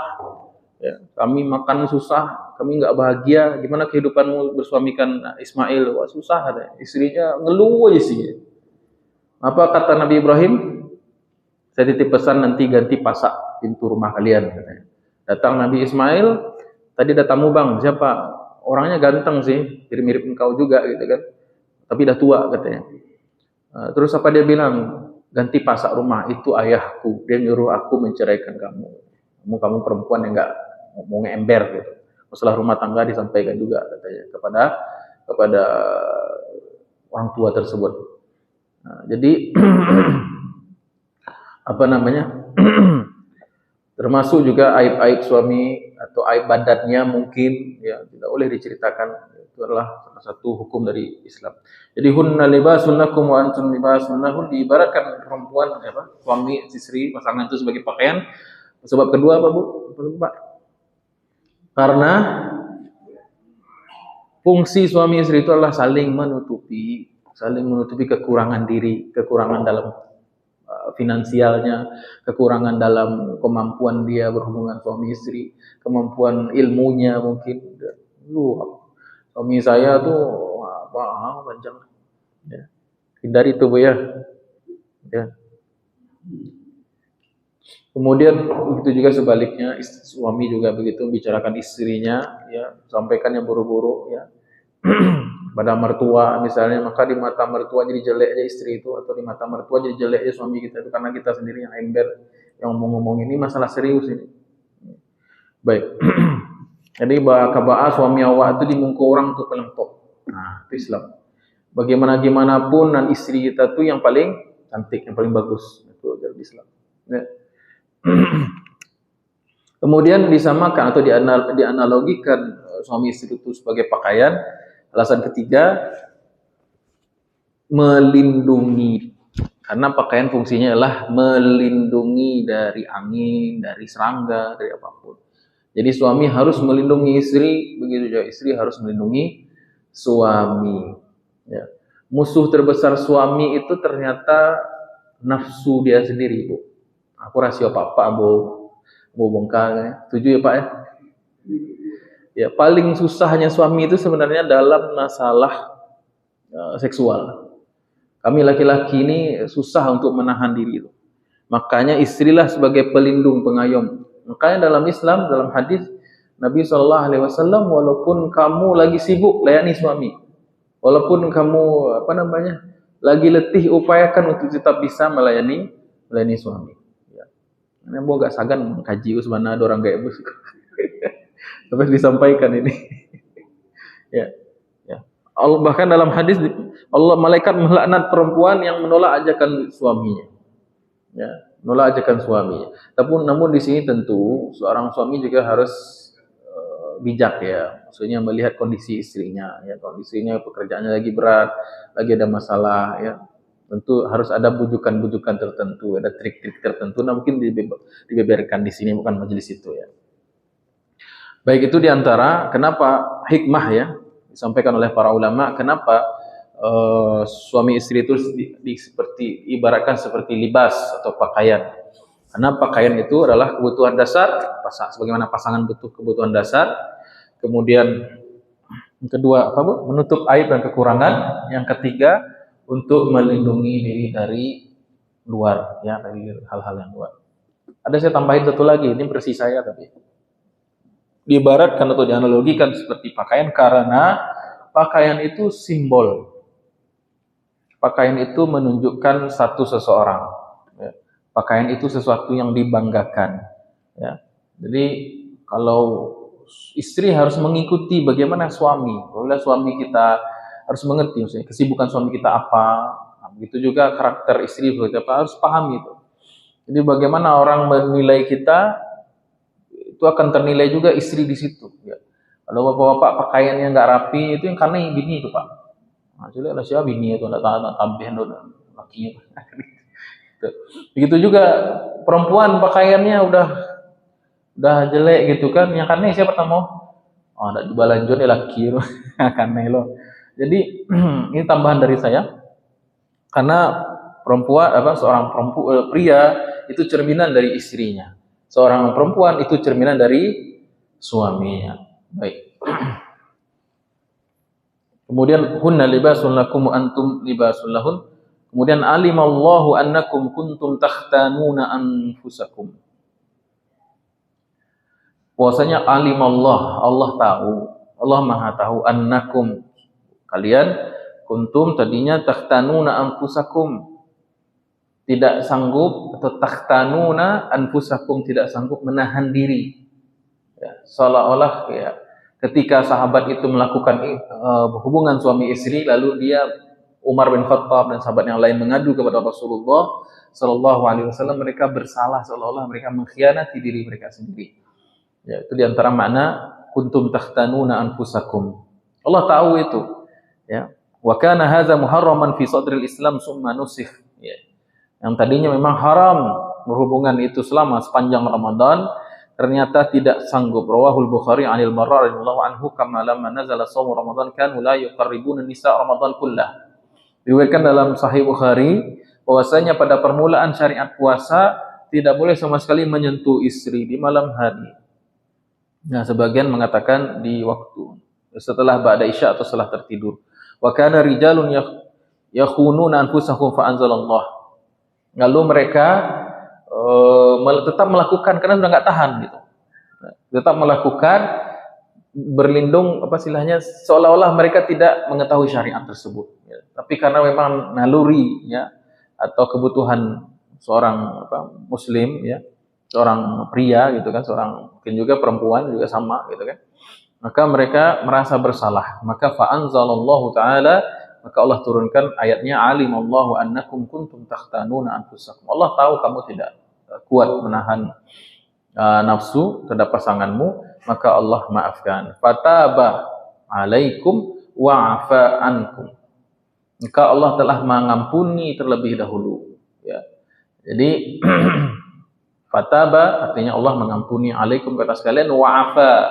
[SPEAKER 1] Ya, kami makan susah, kami nggak bahagia. Gimana kehidupanmu bersuamikan Ismail? Wah, susah. Istrinya ngeluh aja sih. Apa kata Nabi Ibrahim? Saya titip pesan nanti ganti pasak pintu rumah kalian. Katanya. Datang Nabi Ismail, tadi ada tamu bang, siapa? Orangnya ganteng sih, mirip-mirip engkau juga gitu kan. Tapi dah tua katanya. Terus apa dia bilang? Ganti pasak rumah, itu ayahku. Dia nyuruh aku menceraikan kamu. Kamu perempuan yang enggak mau ngeember gitu. Masalah rumah tangga disampaikan juga katanya kepada orang tua tersebut. Jadi Termasuk juga aib-aib suami atau aib badannya mungkin ya tidak boleh diceritakan. Itu adalah salah satu hukum dari Islam. Jadi hunna libasun lakum wa antum libasun lahun, diibaratkan perempuan suami istri pasangan itu sebagai pakaian. Sebab kedua apa Bu? Pak? Karena fungsi suami istri itu adalah saling menutupi kekurangan diri, kekurangan dalam finansialnya, kekurangan dalam kemampuan dia berhubungan suami istri, kemampuan ilmunya mungkin. Suami saya tuh panjang. Ya. Hindari itu Bu ya. Kemudian begitu juga sebaliknya, suami juga begitu bicarakan istrinya, ya sampaikan yang buruk-buruk ya. Pada mertua misalnya, maka di mata mertua jadi jeleknya istri itu, atau di mata mertua jadi jeleknya suami kita itu karena kita sendiri yang ember, yang ngomong-ngomong. Ini masalah serius ini. Baik. Jadi kaba'a suami awak itu dimungku orang untuk pelempok. Nah, itu Islam. Bagaimana pun dan istri kita tuh yang paling cantik, yang paling bagus. Itu dari Islam. Ya. Kemudian disamakan atau dianalogikan suami istri itu sebagai pakaian. Alasan ketiga, melindungi. Karena pakaian fungsinya adalah melindungi dari angin, dari serangga, dari apapun. Jadi suami harus melindungi istri, begitu juga istri harus melindungi suami. Ya. Musuh terbesar suami itu ternyata nafsu dia sendiri, Bu. Aku rasio apa-apa, Bu bongkar ya. Setuju ya Pak ya? Ya, paling susahnya suami itu sebenarnya dalam masalah seksual. Kami laki-laki ini susah untuk menahan diri itu. Makanya istrilah sebagai pelindung, pengayom. Makanya dalam Islam, dalam hadis Nabi SAW, walaupun kamu lagi sibuk layani suami, walaupun kamu lagi letih, upayakan untuk tetap bisa melayani suami. Ya. Ini mau gak sagan mengkaji usmana ada orang gaib sampai disampaikan ini. Ya. Allah, bahkan dalam hadis Allah malaikat melaknat perempuan yang menolak ajakan suaminya. Ya, menolak ajakan suaminya. Namun di sini tentu seorang suami juga harus bijak ya. Maksudnya melihat kondisi istrinya ya, kondisinya pekerjaannya lagi berat, lagi ada masalah ya. Tentu harus ada bujukan-bujukan tertentu, ada trik-trik tertentu. Nah, mungkin dibeberkan di sini, bukan majelis itu ya. Baik, itu diantara kenapa hikmah ya disampaikan oleh para ulama, kenapa suami istri itu seperti ibaratkan seperti libas atau pakaian. Karena pakaian itu adalah kebutuhan dasar, sebagaimana pasangan butuh kebutuhan dasar. Kemudian yang kedua menutup aib dan kekurangan. Yang ketiga untuk melindungi diri dari luar ya, dari hal-hal yang luar. Ada saya tambahin satu lagi, ini versi saya tapi diibaratkan atau dianalogikan seperti pakaian karena pakaian itu simbol. Pakaian itu menunjukkan status seseorang. Ya. Pakaian itu sesuatu yang dibanggakan. Ya. Jadi kalau istri harus mengikuti bagaimana suami. Kalau suami kita harus mengerti misalnya kesibukan suami kita apa. Nah, begitu juga karakter istri harus paham itu. Jadi bagaimana orang menilai kita, itu akan ternilai juga istri di situ. Ya. Kalau bapak-bapak pakaiannya nggak rapi, itu yang karena bini itu Pak. Nah, jadi ada siapa bini itu nggak tambahin lakinya. Begitu juga perempuan pakaiannya udah jelek gitu kan, yang karena siapa pertama? Oh, ada di balanjon ya laki karena lo. Jadi ini tambahan dari saya. Karena seorang pria itu cerminan dari istrinya. Seorang perempuan itu cerminan dari suaminya. Baik. Kemudian hunna libasun lakum wa antum libasun lahun. Kemudian alimallahu annakum kuntum takhtanuna anfusakum. Bahwasanya alimallah, Allah tahu, Allah Maha tahu annakum, kalian kuntum tadinya takhtanuna anfusakum, tidak sanggup, atau takhtanuna anfusakum, tidak sanggup menahan diri. Ya, seolah-olah ya, ketika sahabat itu melakukan hubungan suami istri, lalu dia Umar bin Khattab dan sahabat yang lain mengadu kepada Rasulullah Shallallahu Alaihi Wasallam, mereka bersalah seolah-olah mereka mengkhianati diri mereka sendiri. Ya, itu diantara makna kuntum takhtanuna anfusakum. Allah tahu itu. Ya. Wa kana hadza muharraman fi sadril Islam summa nusikh. Ya. Yang tadinya memang haram berhubungan itu selama sepanjang Ramadan, ternyata tidak sanggup. Rawahul Bukhari 'anil Barra radhiyallahu anhu kama lamma nazala shaum Ramadan kanu la yuqarribuna nisa Ramadan kullah. Diriwayatkan dalam Sahih Bukhari bahwasanya pada permulaan syariat puasa tidak boleh sama sekali menyentuh istri di malam hari. Nah, sebagian mengatakan di waktu setelah ba'da isya atau setelah tertidur. Wa kana rijalun yakhununa anfusahum fa anzalallah. Lalu mereka tetap melakukan karena sudah nggak tahan gitu. Tetap melakukan berlindung apa istilahnya seolah-olah mereka tidak mengetahui syariat tersebut. Ya. Tapi karena memang naluri ya atau kebutuhan seorang muslim ya, seorang pria gitu kan, seorang mungkin juga perempuan juga sama gitu kan. Maka mereka merasa bersalah. Maka fa anzalallahu taala, maka Allah turunkan ayatnya alimallahu annakum kuntum takhtanuna anfusakum. Allah tahu kamu tidak kuat menahan nafsu terhadap pasanganmu, maka Allah maafkan. Fataba alaikum wa afa ankum. Maka Allah telah mengampuni terlebih dahulu. Ya. Jadi fataba artinya Allah mengampuni alaikum kata sekalian, wa afa.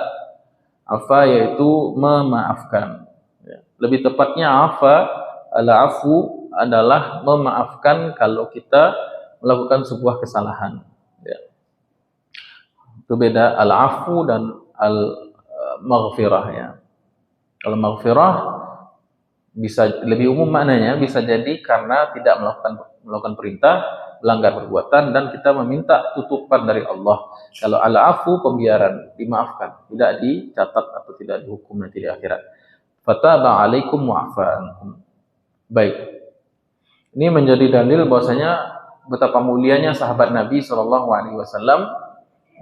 [SPEAKER 1] Afa yaitu memaafkan. Ya. Lebih tepatnya afa, al-afu adalah memaafkan kalau kita melakukan sebuah kesalahan. Ya. Itu beda al-afu dan al-maghfirah ya. Kalau maghfirah bisa lebih umum maknanya, bisa jadi karena tidak melakukan perintah, melanggar perbuatan dan kita meminta tutupan dari Allah. Kalau al-afu pembiaran, dimaafkan, tidak dicatat atau tidak dihukum nanti di akhirat. Fataba alaikum wa afa ankum. Baik. Ini menjadi dalil bahwasanya betapa mulianya sahabat Nabi Shallallahu Alaihi Wasallam.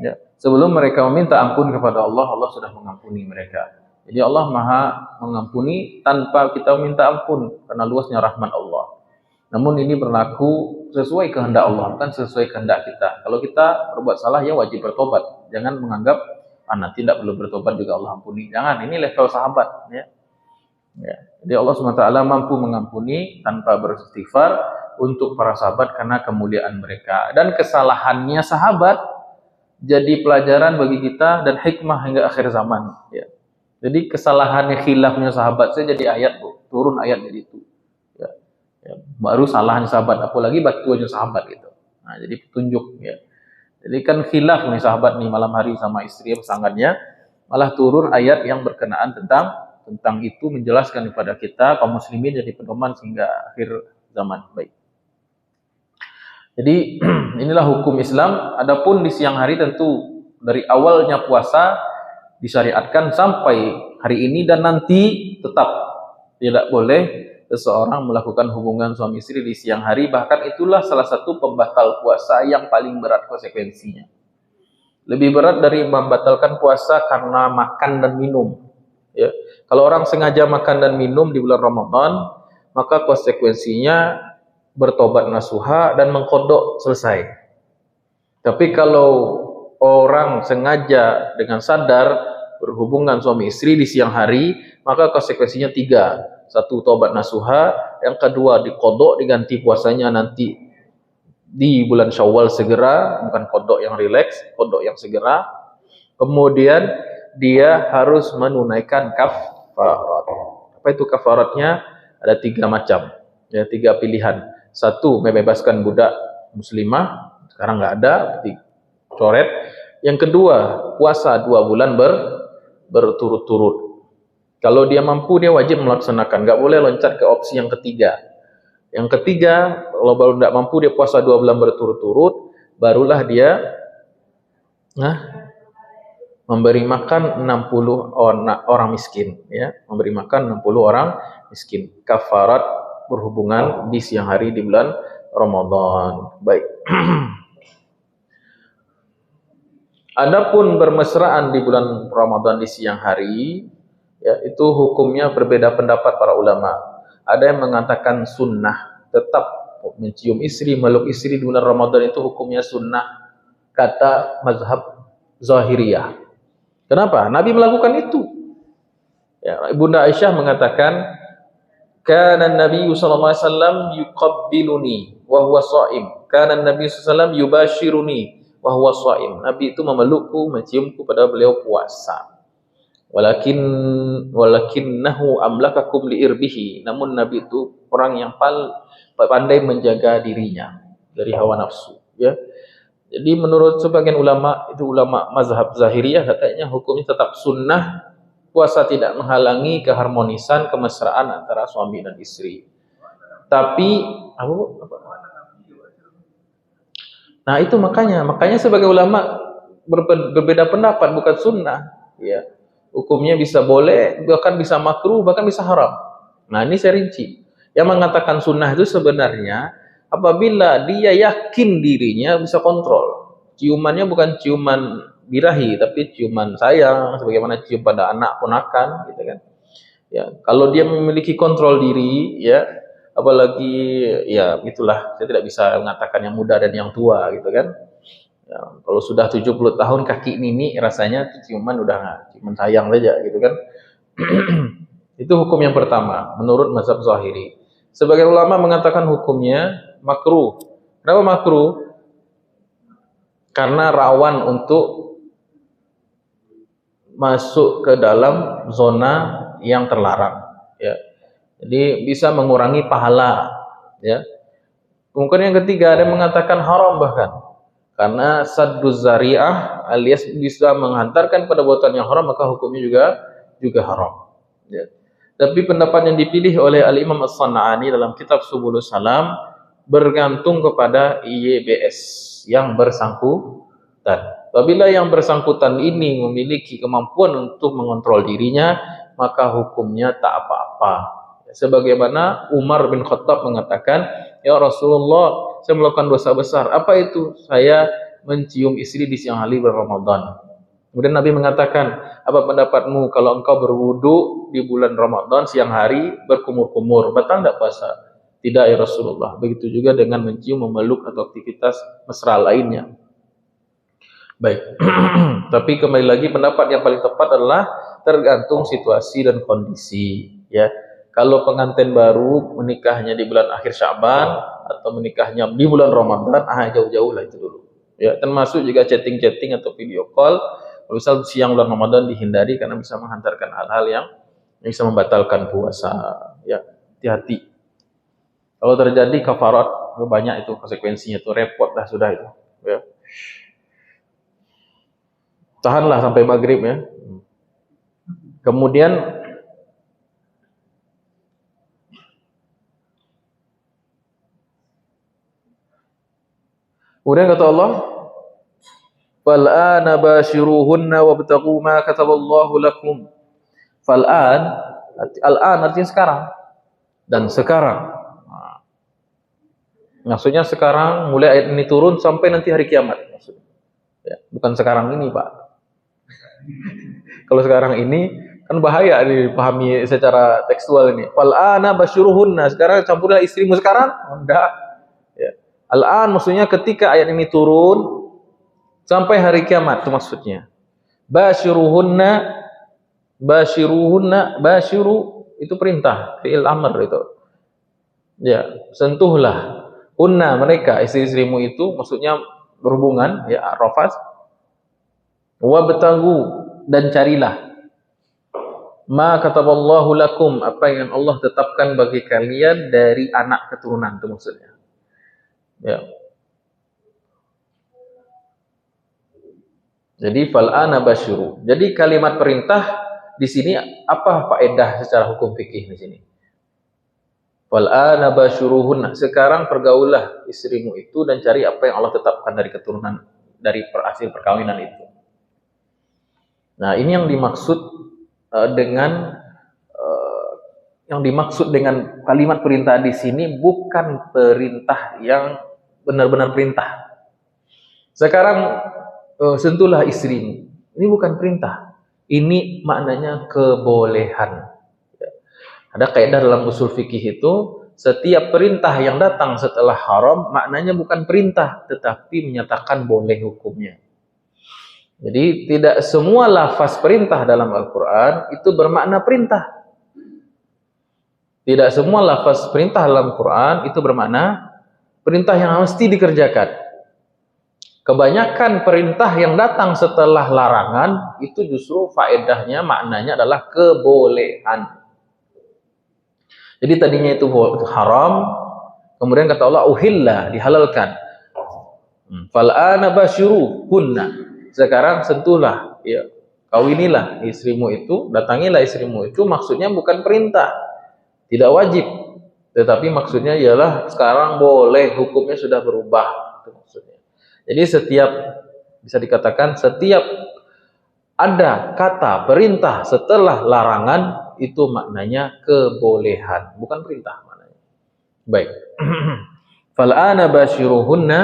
[SPEAKER 1] Ya, sebelum mereka meminta ampun kepada Allah, Allah sudah mengampuni mereka. Jadi Allah Maha mengampuni tanpa kita minta ampun karena luasnya rahmat Allah. Namun ini berlaku sesuai kehendak Allah, bukan sesuai kehendak kita. Kalau kita berbuat salah ya wajib bertobat. Jangan menganggap nanti tidak perlu bertobat juga Allah ampuni. Jangan, ini level sahabat. Ya. Ya. Jadi Allah SWT mampu mengampuni tanpa beristighfar untuk para sahabat karena kemuliaan mereka. Dan kesalahannya sahabat jadi pelajaran bagi kita dan hikmah hingga akhir zaman. Ya. Jadi kesalahannya khilafnya sahabat saya jadi ayat turun ayat jadi itu. Ya. Ya. Baru salahnya sahabat, apalagi batuannya sahabat gitu. Nah, jadi petunjuk ya. Jadi kan khilaf nih sahabat nih malam hari sama istri pasangannya, malah turun ayat yang berkenaan tentang itu menjelaskan kepada kita kaum muslimin jadi pedoman sehingga akhir zaman. Baik. Jadi inilah hukum Islam. Adapun di siang hari tentu dari awalnya puasa disyariatkan sampai hari ini dan nanti tetap tidak boleh seseorang melakukan hubungan suami istri di siang hari. Bahkan itulah salah satu pembatal puasa yang paling berat konsekuensinya. Lebih berat dari membatalkan puasa karena makan dan minum. Ya. Kalau orang sengaja makan dan minum di bulan Ramadan, maka konsekuensinya bertobat nasuha dan mengkodok selesai. Tapi kalau orang sengaja dengan sadar berhubungan suami istri di siang hari, maka konsekuensinya 3. 1, tobat nasuha. Yang kedua, dikodok diganti puasanya nanti di bulan Syawal segera, bukan kodok yang rileks, kodok yang segera. Kemudian dia harus menunaikan kafarat. Apa itu kafaratnya? Ada 3 macam, ya 3 pilihan. 1, membebaskan budak muslimah, sekarang nggak ada, coret. Yang kedua, puasa 2 bulan berturut-turut. Kalau dia mampu, dia wajib melaksanakan, nggak boleh loncat ke opsi yang ketiga. Yang ketiga, kalau baru tidak mampu, dia puasa 2 bulan berturut-turut, barulah dia memberi makan 60 orang miskin, ya, memberi makan 60 orang miskin. Kafarat berhubungan di siang hari di bulan Ramadan. Baik. Adapun bermesraan di bulan Ramadan di siang hari, ya, itu hukumnya berbeda pendapat para ulama. Ada yang mengatakan sunnah, tetap mencium istri, meluk istri di bulan Ramadan itu hukumnya sunnah, kata mazhab Zahiriyah. Kenapa? Nabi melakukan itu. Ya, Bunda Aisyah mengatakan, kana Nabi sallallahu alaihi wasallam yuqabbiluni wa huwa shaim. Kana Nabi sallallahu alaihi wasallam yubashiruni wa huwa shaim. Nabi itu memelukku, menciumku pada beliau puasa. Walakinnahu amlakakum liirbihi. Namun Nabi itu orang yang pandai menjaga dirinya dari hawa nafsu, ya. Jadi menurut sebagian ulama, itu ulama mazhab Zahiriyah, katanya hukumnya tetap sunnah. Puasa tidak menghalangi keharmonisan, kemesraan antara suami dan istri. Tapi nah itu makanya sebagai ulama berbeda pendapat, bukan sunnah, ya. Hukumnya bisa boleh, bahkan bisa makruh, bahkan bisa haram. Nah ini saya rinci. Yang mengatakan sunnah itu sebenarnya apabila dia yakin dirinya bisa kontrol. Ciumannya bukan ciuman birahi, tapi ciuman sayang, sebagaimana cium pada anak ponakan, gitu kan. Ya, kalau dia memiliki kontrol diri, ya, apalagi ya itulah, saya tidak bisa mengatakan yang muda dan yang tua, gitu kan. Ya, kalau sudah 70 tahun kaki nini rasanya ciuman udah nggak, ciuman sayang saja, gitu kan. Itu hukum yang pertama menurut mazhab Zahiri. Sebagian ulama mengatakan hukumnya makruh. Kenapa makruh? Karena rawan untuk masuk ke dalam zona yang terlarang, ya. Jadi bisa mengurangi pahala, ya. Kemudian yang ketiga ada yang mengatakan haram bahkan, karena sadduz zari'ah alias bisa menghantarkan pada perbuatan yang haram, maka hukumnya juga haram, ya. Tapi pendapat yang dipilih oleh Al-Imam As-San'ani dalam kitab Subulus Salam bergantung kepada IYBS yang bersangkutan. Apabila yang bersangkutan ini memiliki kemampuan untuk mengontrol dirinya, maka hukumnya tak apa-apa. Sebagaimana Umar bin Khattab mengatakan, ya Rasulullah, saya melakukan dosa besar. Apa itu? Saya mencium istri di siang hari Ramadan. Kemudian Nabi mengatakan, apa pendapatmu kalau engkau berwudu di bulan Ramadan siang hari berkumur-kumur, batal tidak puasa? Tidak ya Rasulullah. Begitu juga dengan mencium, memeluk atau aktivitas mesra lainnya. Baik. Tapi kembali lagi pendapat yang paling tepat adalah tergantung situasi dan kondisi, ya. Kalau pengantin baru menikahnya di bulan akhir Sya'ban atau menikahnya di bulan Ramadan, jauh-jauh lah itu dulu. Ya, termasuk juga chatting-chatting atau video call. Misal siang bulan Ramadan dihindari karena bisa menghantarkan hal-hal yang bisa membatalkan puasa, ya. Hati-hati. Kalau terjadi kafarat, banyak itu konsekuensinya, itu repot dah sudah itu, ya. Tahanlah sampai maghrib, ya. Kemudian kata Allah, fal'ana bashiruhunna wabtaghu ma kataballahu lakum. Fal'an, al-an artinya sekarang dan sekarang. Maksudnya sekarang, mulai ayat ini turun sampai nanti hari kiamat, maksudnya. Ya, bukan sekarang ini, Pak. Kalau sekarang ini kan bahaya dipahami secara tekstual ini. Fal'ana bashiruhunna, sekarang campurlah istrimu sekarang. Enggak. Ya. Al-an maksudnya ketika ayat ini turun sampai hari kiamat, itu maksudnya. Bashiruhunna, bashiru itu perintah, fi'il amr itu. Ya, sentuhlah unna mereka, istri-istrimu itu, maksudnya berhubungan, ya, rafas. Wabtaghu, dan carilah ma kataballahu lakum, apa yang Allah tetapkan bagi kalian dari anak keturunan, itu maksudnya. Ya. Jadi fal'ana basyiru. Jadi kalimat perintah di sini apa faedah secara hukum fikih di sini? Fal'ana basyiruhunna, sekarang pergaulah istrimu itu dan cari apa yang Allah tetapkan dari keturunan, dari hasil perkawinan itu. Nah, ini yang dimaksud dengan kalimat perintah di sini bukan perintah yang benar-benar perintah. Sekarang sentuhlah istrimu. Ini bukan perintah. Ini maknanya kebolehan. Ada kaidah dalam usul fikih itu, setiap perintah yang datang setelah haram maknanya bukan perintah tetapi menyatakan boleh hukumnya. Jadi tidak semua lafaz perintah dalam Al-Qur'an itu bermakna perintah. Tidak semua lafaz perintah dalam Quran itu bermakna perintah yang mesti dikerjakan. Kebanyakan perintah yang datang setelah larangan itu justru faedahnya, maknanya adalah kebolehan. Jadi tadinya itu haram, kemudian kata Allah uhilla, dihalalkan. Fal'ana basyiruhunna. Sekarang sentuhlah, ya, kawinilah istrimu itu, datangilah istrimu itu, maksudnya bukan perintah, tidak wajib, tetapi maksudnya ialah sekarang boleh, hukumnya sudah berubah, itu maksudnya. Jadi setiap, bisa dikatakan setiap ada kata perintah setelah larangan itu maknanya kebolehan, bukan perintah maknanya. Baik. Fal'ana basyiruhunna,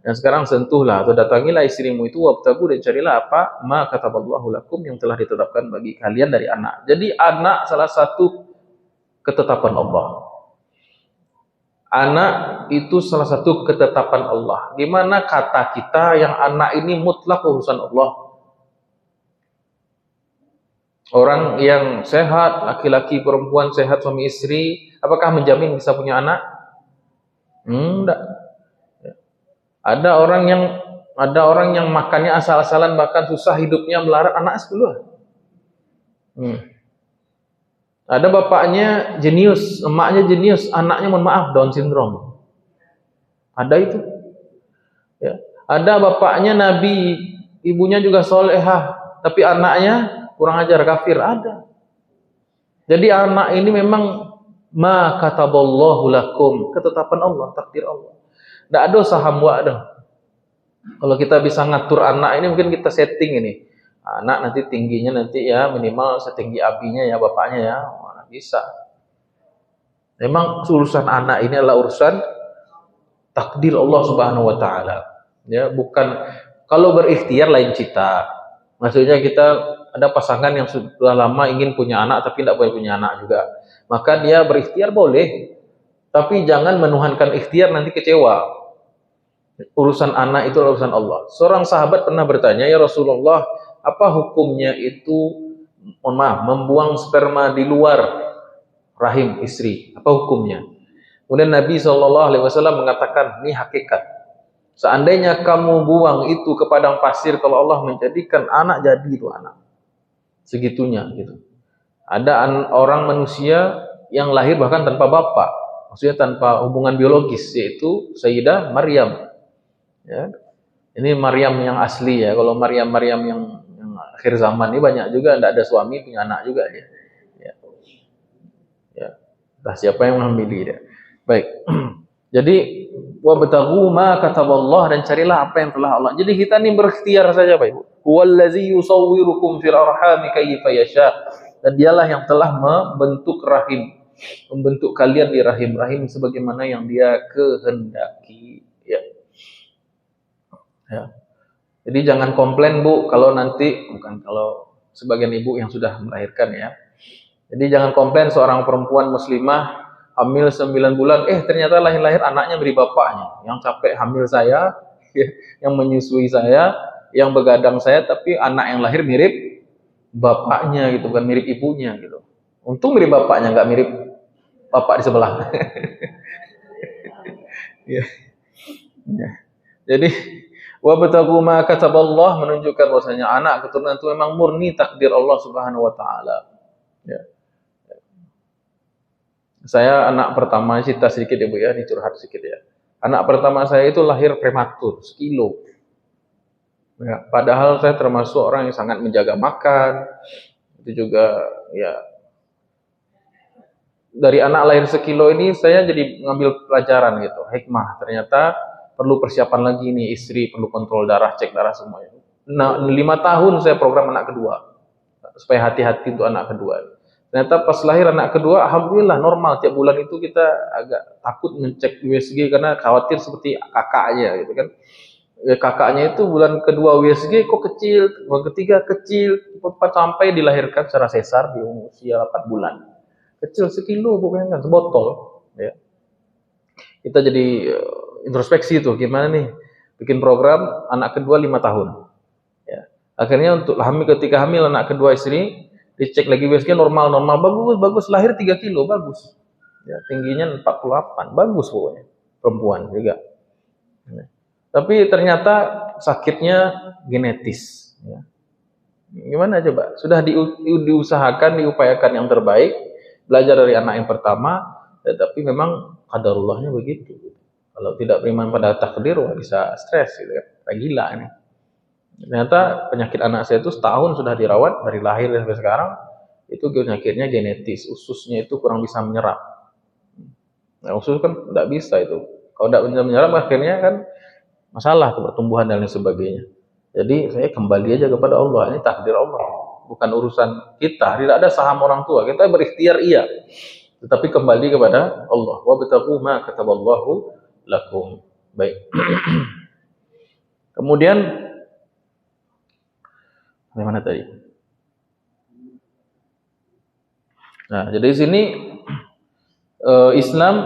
[SPEAKER 1] dan sekarang sentuhlah atau datangilah istrimu itu, wabtagu, dan carilah apa ma kataballahu lakum, yang telah ditetapkan bagi kalian dari anak. Jadi anak salah satu ketetapan Allah. Anak itu salah satu ketetapan Allah. Di mana kata kita yang anak ini mutlak urusan Allah. Orang yang sehat, laki-laki, perempuan sehat, suami istri, apakah menjamin bisa punya anak? Enggak. Ada orang yang makannya asal-asalan, bahkan susah hidupnya, melarat anak sepuluh. Ada bapaknya jenius, emaknya jenius, anaknya mohon maaf Down syndrome. Ada itu. Ya. Ada bapaknya nabi, ibunya juga solehah, tapi anaknya kurang ajar, kafir. Ada. Jadi anak ini memang ma kataballahu lakum, ketetapan Allah, takdir Allah. Tidak ada usaha hamba dah. Kalau kita bisa ngatur anak ini, mungkin kita setting ini. Anak nanti tingginya nanti ya minimal setinggi abinya ya bapaknya ya. Mana bisa. Memang urusan anak ini adalah urusan takdir Allah Subhanahu wa taala. Ya, bukan kalau berikhtiar lain cita. Maksudnya kita ada pasangan yang sudah lama ingin punya anak tapi tidak boleh punya anak juga. Maka dia berikhtiar boleh. Tapi jangan menuhankan ikhtiar, nanti kecewa. Urusan anak itu adalah urusan Allah. Seorang sahabat pernah bertanya, ya Rasulullah, apa hukumnya itu, mohon maaf, membuang sperma di luar rahim istri? Apa hukumnya? Kemudian Nabi SAW mengatakan, ini hakikat. Seandainya kamu buang itu ke padang pasir, kalau Allah menjadikan anak, jadi itu anak. Segitunya gitu. Ada orang manusia yang lahir bahkan tanpa bapak, maksudnya tanpa hubungan biologis, yaitu Sayyidah Maryam. Ya. Ini Maryam yang asli ya. Kalau Maryam yang akhir zaman ini banyak juga tidak ada suami, punya anak juga dia. Ya. Ya. Entah siapa yang memilih dia. Baik. Jadi wabtaghu ma kataballah, dan carilah apa yang telah Allah. Jadi kita ini berikhtiar saja Pak Ibu. Huwallazi yusawwirukum fil arhami kayfa yasha. Dan dialah yang telah membentuk rahim, membentuk kalian di rahim-rahim sebagaimana yang dia kehendaki. Ya. Ya. Jadi jangan komplain Bu kalau nanti, bukan kalau sebagian ibu yang sudah melahirkan ya. Jadi jangan komplain seorang perempuan muslimah hamil 9 bulan, ternyata lahir-lahir anaknya dari bapaknya. Yang capek hamil saya, yang menyusui saya, yang begadang saya, tapi anak yang lahir mirip bapaknya gitu, kan mirip ibunya gitu. Untung mirip bapaknya, nggak mirip bapak di sebelah. Ya. Ya. Jadi wabtaghu ma kataballah menunjukkan bahwasanya anak keturunan itu memang murni takdir Allah Subhanahu wa taala. Ya. Saya anak pertama, cerita sedikit ya Bu ya, ini curhat sedikit ya. Anak pertama saya itu lahir prematur, 1 kilo. Ya, padahal saya termasuk orang yang sangat menjaga makan. Itu juga ya. Dari anak lahir 1 kilo ini saya jadi ngambil pelajaran gitu, hikmah. Ternyata perlu persiapan lagi nih, istri perlu kontrol darah, cek darah semuanya. Nah, 5 tahun saya program anak kedua, supaya hati-hati untuk anak kedua. Ternyata pas lahir anak kedua, alhamdulillah normal. Tiap bulan itu kita agak takut ngecek USG karena khawatir seperti kakaknya gitu kan. Kakaknya itu bulan kedua USG kok kecil, bulan ketiga kecil, sampai dilahirkan secara sesar di usia 4 bulan. Kecil sekilo, bayangkan sebotol. Ya. Kita jadi introspeksi tuh, gimana nih bikin program anak kedua 5 tahun. Ya. Akhirnya untuk ketika hamil anak kedua istri, dicek lagi BSG normal, bagus, lahir 3 kilo, bagus. Ya, tingginya 48, bagus pokoknya. Perempuan juga. Ya. Tapi ternyata sakitnya genetis. Ya. Gimana coba? Sudah diusahakan, diupayakan yang terbaik, belajar dari anak yang pertama, tetapi memang qadarullahnya begitu. Kalau tidak beriman pada takdir, wah bisa stres gitu kan. Kayak gila ini. Ternyata penyakit anak saya itu setahun sudah dirawat dari lahir sampai sekarang, itu penyakitnya genetis, ususnya itu kurang bisa menyerap. Nah, usus kan tidak bisa itu. Kalau tidak bisa menyerap akhirnya kan masalah pertumbuhan dan lain sebagainya. Jadi saya kembali aja kepada Allah, ini takdir Allah, bukan urusan kita. Tidak ada saham orang tua, kita berikhtiar iya, tetapi kembali kepada Allah. Wa batagu ma kataballahu lakum. Baik. Kemudian bagaimana tadi? Nah, jadi di sini Islam,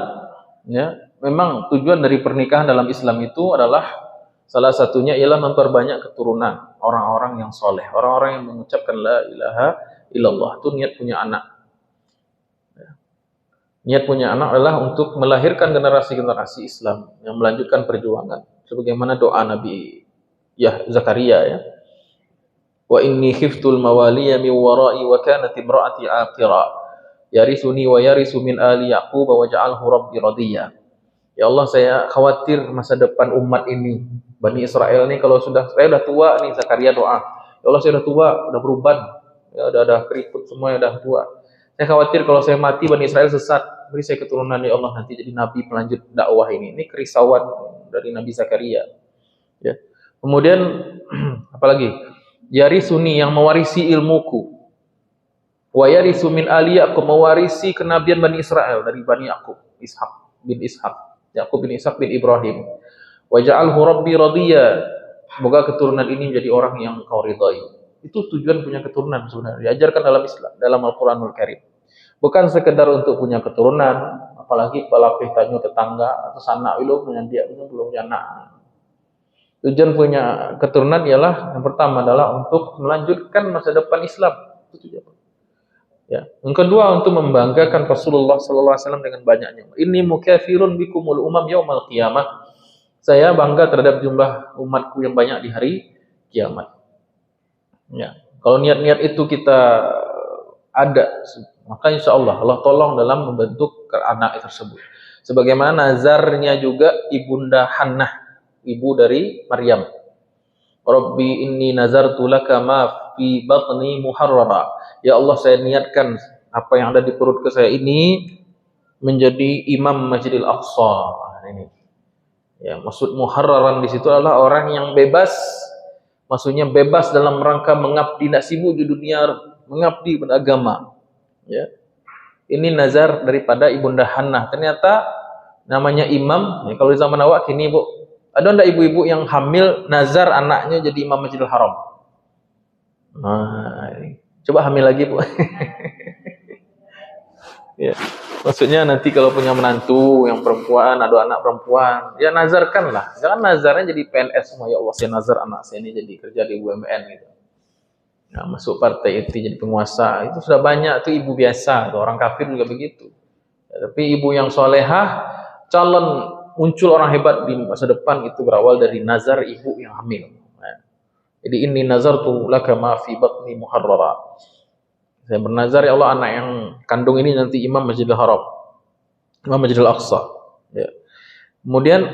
[SPEAKER 1] ya, memang tujuan dari pernikahan dalam Islam itu adalah salah satunya ialah memperbanyak keturunan orang-orang yang soleh, orang-orang yang mengucapkan la ilaha illallah, itu niat punya anak. Ya. Niat punya anak adalah untuk melahirkan generasi-generasi Islam yang melanjutkan perjuangan, sebagaimana doa Nabi Zakaria, ya. Wa inni khiftul mawaliya min wara'i wa kanat imra'ati aqira yarisuni wa yarisu min ali yaqub wa ja'alhu rabbi radiyya. Ya Allah, saya khawatir masa depan umat ini, Bani Israel ini, kalau saya udah tua nih, Zakaria doa, ya Allah saya udah tua, udah beruban, ya udah keriput semua, udah tua. Saya khawatir kalau saya mati Bani Israel sesat, beri saya keturunan ya Allah nanti jadi nabi pelanjut dakwah ini. Ini kerisauan dari Nabi Zakaria. Ya. Kemudian apalagi? Yarisuni, yang mewarisi ilmuku. Wa yarisu min ali Yaqub, mewarisi kenabian Bani Israel dari Bani Yaqub, Yaqub bin Ishak bin Ibrahim. Wa ja'alhu rabbi radiyya, semoga keturunan ini menjadi orang yang kau ridai. Itu tujuan punya keturunan sebenarnya, diajarkan dalam Islam, dalam Al-Qur'anul Karim. Bukan sekedar untuk punya keturunan, apalagi pelapih tanyo tetangga atau sanak belum punya anak. Tujuan punya keturunan ialah yang pertama adalah untuk melanjutkan masa depan Islam. Itu tujuan. Ya. Yang kedua, untuk membanggakan Rasulullah SAW dengan banyaknya. Inni mukafirun bikumul umam yaumal qiyamah. Saya bangga terhadap jumlah umatku yang banyak di hari kiamat. Ya. Kalau niat-niat itu kita ada, maka insya Allah Allah tolong dalam membentuk anak tersebut. Sebagaimana nazarnya juga ibunda Hannah, ibu dari Maryam. Rabbi inni nazartu laka ma fi batni muharrara. Ya Allah, saya niatkan apa yang ada di perutku saya ini menjadi imam Masjidil Aqsa. Ini. Ya, maksud muharraran di situ adalah orang yang bebas. Maksudnya bebas dalam rangka mengabdi nasibu di dunia, mengabdi pada agama. Ya. Ini nazar daripada ibunda Hannah. Ternyata namanya imam. Ya, kalau di zaman awak kini, Bu, ada enggak ibu-ibu yang hamil nazar anaknya jadi imam Masjidil Haram? Nah, coba hamil lagi, Bu. Ya. Maksudnya nanti kalau punya menantu yang perempuan, ada anak perempuan, ya nazarkanlah. Jangan nazarnya jadi PNS semua. Ya Allah, saya nazar anak saya ini jadi kerja di BUMN gitu. Nah, masuk partai inti jadi penguasa. Itu sudah banyak tuh ibu biasa, tuh orang kafir juga begitu. Ya, tapi ibu yang solehah, calon muncul orang hebat di masa depan itu berawal dari nazar ibu yang hamil. Nah, jadi ini nazartu laka ma fi batni muharrara. Saya bernazar, ya Allah, anak yang kandung ini nanti imam Masjidil Haram, imam Masjidil Aqsa. Ya. Kemudian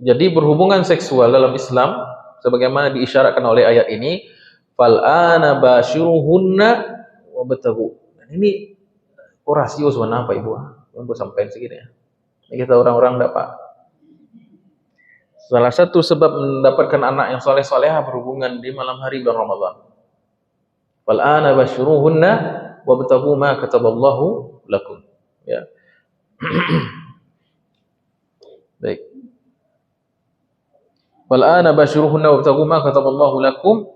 [SPEAKER 1] jadi berhubungan seksual dalam Islam sebagaimana diisyaratkan oleh ayat ini, fal ana bashiruhunna wabtaghu. Ini rasio sebenarnya apa Ibu? Ibu sampaikan segini ya. Ini kita orang-orang dapat. Salah satu sebab mendapatkan anak yang soleh-solehah berhubungan di malam hari bulan Ramadan. Fal ana bashiruhunna wabtaghu ma kataballahu lakum. Ya. Baik. Fal ana bashiruhunna wabtaghu ma kataballahu lakum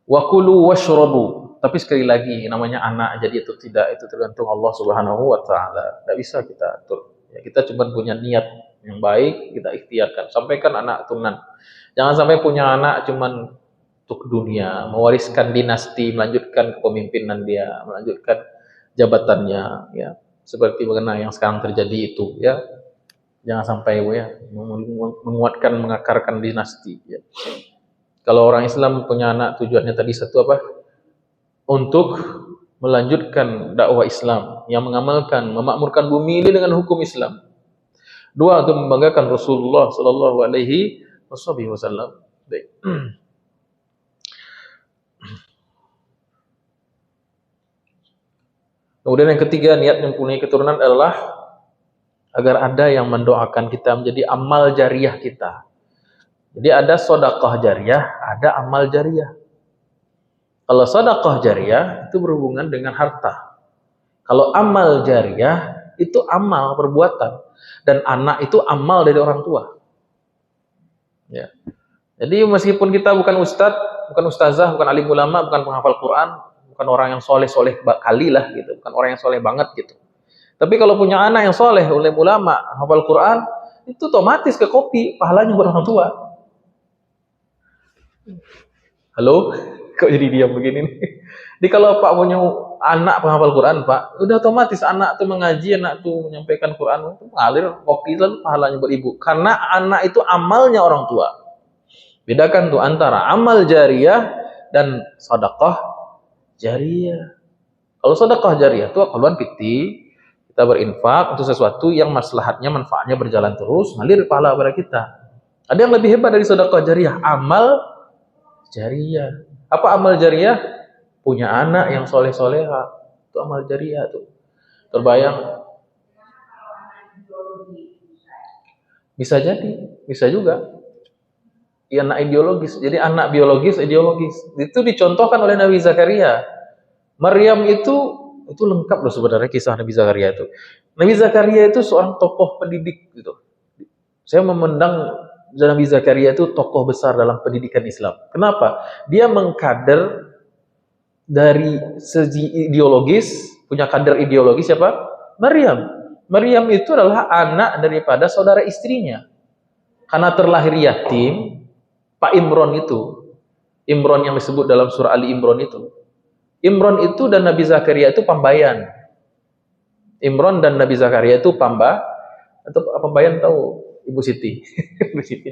[SPEAKER 1] wa kulu washrabu. Tapi sekali lagi, namanya anak jadi itu tidak, itu tergantung Allah Subhanahu wa taala. Tidak bisa kita atur. Ya, kita cuma punya niat yang baik, kita ikhtiarkan. Sampaikan anak turunan. Jangan sampai punya anak cuman untuk dunia, mewariskan dinasti, melanjutkan kepemimpinan dia, melanjutkan jabatannya, ya. Seperti bagaimana yang sekarang terjadi itu, ya. Jangan sampai ya menguatkan, mengakarkan dinasti, ya. Kalau orang Islam punya anak, tujuannya tadi satu apa? Untuk melanjutkan dakwah Islam, yang mengamalkan, memakmurkan bumi ini dengan hukum Islam. Dua, untuk membanggakan Rasulullah Sallallahu Alaihi Wasallam. Baik. Kemudian yang ketiga, niat mempunyai keturunan adalah agar ada yang mendoakan kita menjadi amal jariah kita. Jadi ada sedekah jariah, ada amal jariah. Kalau sedekah jariah itu berhubungan dengan harta. Kalau amal jariah itu amal perbuatan, dan anak itu amal dari orang tua. Ya. Jadi meskipun kita bukan ustadz, bukan ustazah, bukan alim ulama, bukan penghafal Quran, bukan orang yang soleh-soleh kali lah gitu, bukan orang yang soleh banget gitu. Tapi kalau punya anak yang soleh, alim ulama, hafal Quran, itu otomatis ke kopi, pahalanya buat orang tua. Halo? Kok jadi diam begini nih? Jadi kalau Pak punya anak penghafal Quran, Pak, udah otomatis anak tuh mengaji, anak tuh menyampaikan Quran, itu mengalir kopi lalu pahalanya buat ibu. Karena anak itu amalnya orang tua. Bedakan tuh antara amal jariah dan sedekah jariah. Kalau sedekah jariah itu keluhan fikih, kita berinfak untuk sesuatu yang maslahatnya, manfaatnya berjalan terus, ngalir pahala pada kita. Ada yang lebih hebat dari sedekah jariah, amal jariah. Apa amal jariah? Punya anak yang soleh-soleha, itu amal jariah tuh. Terbayang? Bisa jadi, bisa juga. Ya, anak ideologis. Jadi anak biologis, ideologis. Itu dicontohkan oleh Nabi Zakaria. Maryam itu lengkap loh sebenarnya kisah Nabi Zakaria itu. Nabi Zakaria itu seorang tokoh pendidik gitu. Saya memandang Nabi Zakaria itu tokoh besar dalam pendidikan Islam. Kenapa? Dia mengkader dari segi ideologis, punya kader ideologis siapa? Maryam. Maryam itu adalah anak daripada saudara istrinya. Karena terlahir yatim, Pak Imron itu. Imron yang disebut dalam surah Ali Imron itu. Imron itu dan Nabi Zakaria itu pambayan. Imron dan Nabi Zakaria itu pambayan tahu Ibu Siti. Ibu Siti.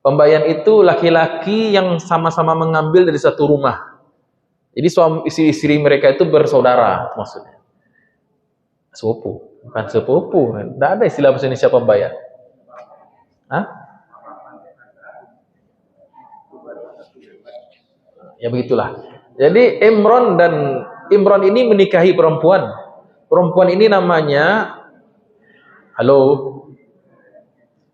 [SPEAKER 1] Pembayan itu laki-laki yang sama-sama mengambil dari satu rumah. Jadi suami istri mereka itu bersaudara maksudnya. Sepupu, bukan sepupu. Tidak ada istilah bahasa Indonesia pembayan. Hah? Ya begitulah. Jadi Imron ini menikahi perempuan. Perempuan ini namanya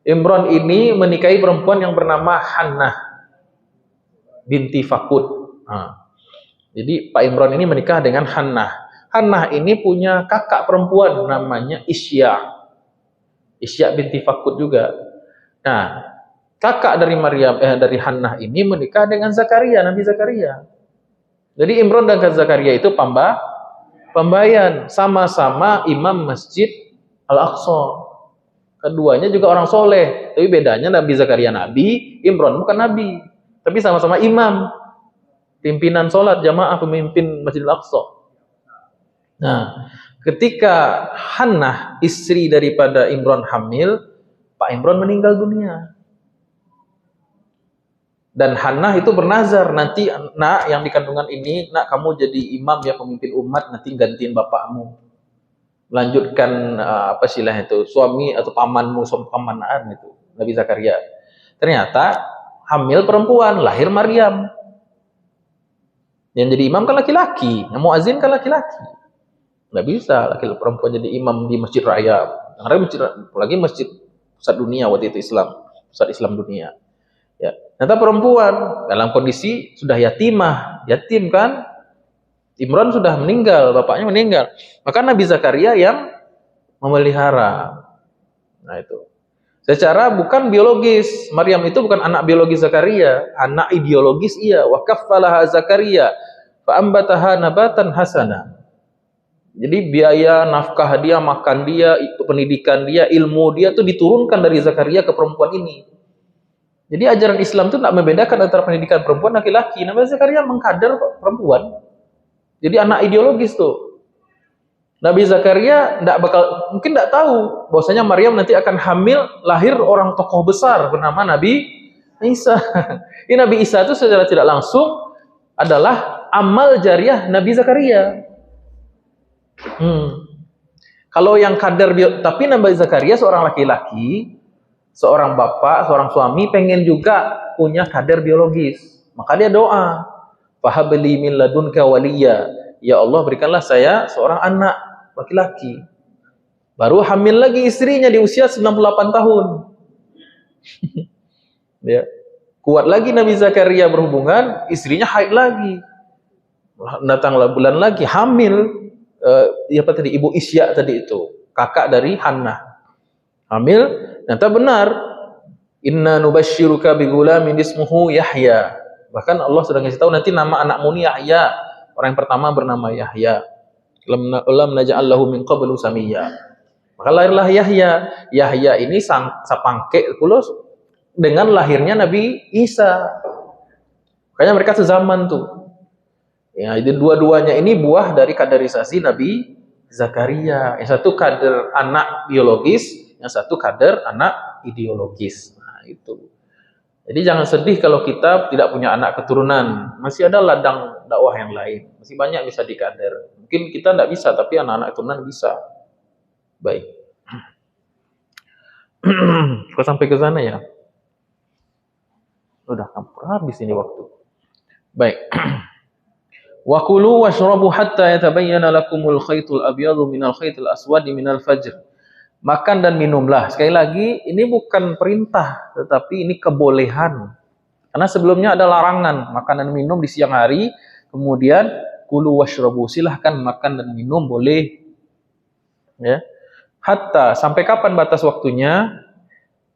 [SPEAKER 1] Imron ini menikahi perempuan yang bernama Hannah binti Fakud. Jadi Pak Imron ini menikah dengan Hannah. Hannah ini punya kakak perempuan namanya Isya. Isya binti Fakud juga. Nah, kakak dari dari Hannah ini menikah dengan Zakaria, Nabi Zakaria. Jadi Imron dan Zakaria itu pembayan, sama-sama imam Masjid Al-Aqsa. Keduanya juga orang soleh, tapi bedanya Nabi Zakaria Nabi, Imron bukan Nabi, tapi sama-sama imam, pimpinan sholat jamaah, pemimpin Masjid Al-Aqsa. Nah, ketika Hannah istri daripada Imron hamil, Pak Imron meninggal dunia. Dan Hannah itu bernazar, nanti nak yang di kandungan ini, nak kamu jadi imam ya, pemimpin umat, nanti gantiin bapakmu. Melanjutkan suami atau pamanmu, pamanaan itu Nabi Zakaria. Ternyata hamil perempuan, lahir Maryam. Yang jadi imam kan laki-laki, yang muazin kan laki-laki. Nggak bisa laki-laki perempuan jadi imam di masjid raya. Apalagi masjid pusat dunia waktu itu pusat Islam dunia. Ya, ternyata perempuan dalam kondisi sudah yatim kan? Imron sudah meninggal, bapaknya meninggal. Maka Nabi Zakaria yang memelihara. Nah itu. Secara bukan biologis, Maryam itu bukan anak biologis Zakaria, anak ideologis iya. Wa kaffalaha Zakaria fa ambataha nabatan hasana. Jadi biaya nafkah dia, makan dia, itu pendidikan dia, ilmu dia tuh diturunkan dari Zakaria ke perempuan ini. Jadi ajaran Islam itu tidak membedakan antara pendidikan perempuan dan laki-laki. Nabi Zakaria mengkader perempuan. Jadi anak ideologis tuh. Nabi Zakaria mungkin tidak tahu bahwasanya Maryam nanti akan hamil, lahir orang tokoh besar bernama Nabi Isa. Ini Nabi Isa itu secara tidak langsung adalah amal jariah Nabi Zakaria. Kalau yang tapi Nabi Zakaria seorang laki-laki, seorang bapak, seorang suami pengen juga punya kader biologis. Maka dia doa, fahabli min ladunka waliya. Ya Allah, berikanlah saya seorang anak laki-laki. Baru hamil lagi istrinya di usia 98 tahun. Ya. Kuat lagi Nabi Zakaria berhubungan, istrinya haid lagi. Datanglah bulan lagi hamil. Ibu Isya tadi itu, kakak dari Hannah. Hamil, ternyata benar. Inna nubasyiruka bigulamin ismuhu Yahya. Bahkan Allah sudah ngasih tahu nanti nama anakmu ini Yahya. Orang yang pertama bernama Yahya. Lam naj'al lahu min qablu samiyya. Maka lahirlah Yahya. Yahya ini sapangke pula dengan lahirnya Nabi Isa. Makanya mereka sezaman tuh. Ya, jadi dua-duanya ini buah dari kaderisasi Nabi Zakaria. Yang satu kader anak biologis, yang satu kader anak ideologis. Nah, itu. Jadi jangan sedih kalau kita tidak punya anak keturunan. Masih ada ladang dakwah yang lain. Masih banyak bisa dikader. Mungkin kita tidak bisa, tapi anak-anak keturunan bisa. Baik. Kok sampai ke sana ya? Udah hampir habis ini waktu. Baik. Wa kulu washrabu hatta yatabayyana lakumul khaytul abyadu minal khaytil aswadi minal fajr. Makan dan minumlah. Sekali lagi, ini bukan perintah, tetapi ini kebolehan. Karena sebelumnya ada larangan, makan dan minum di siang hari, kemudian kulu washrabu, silahkan makan dan minum boleh. Ya. Hatta, sampai kapan batas waktunya?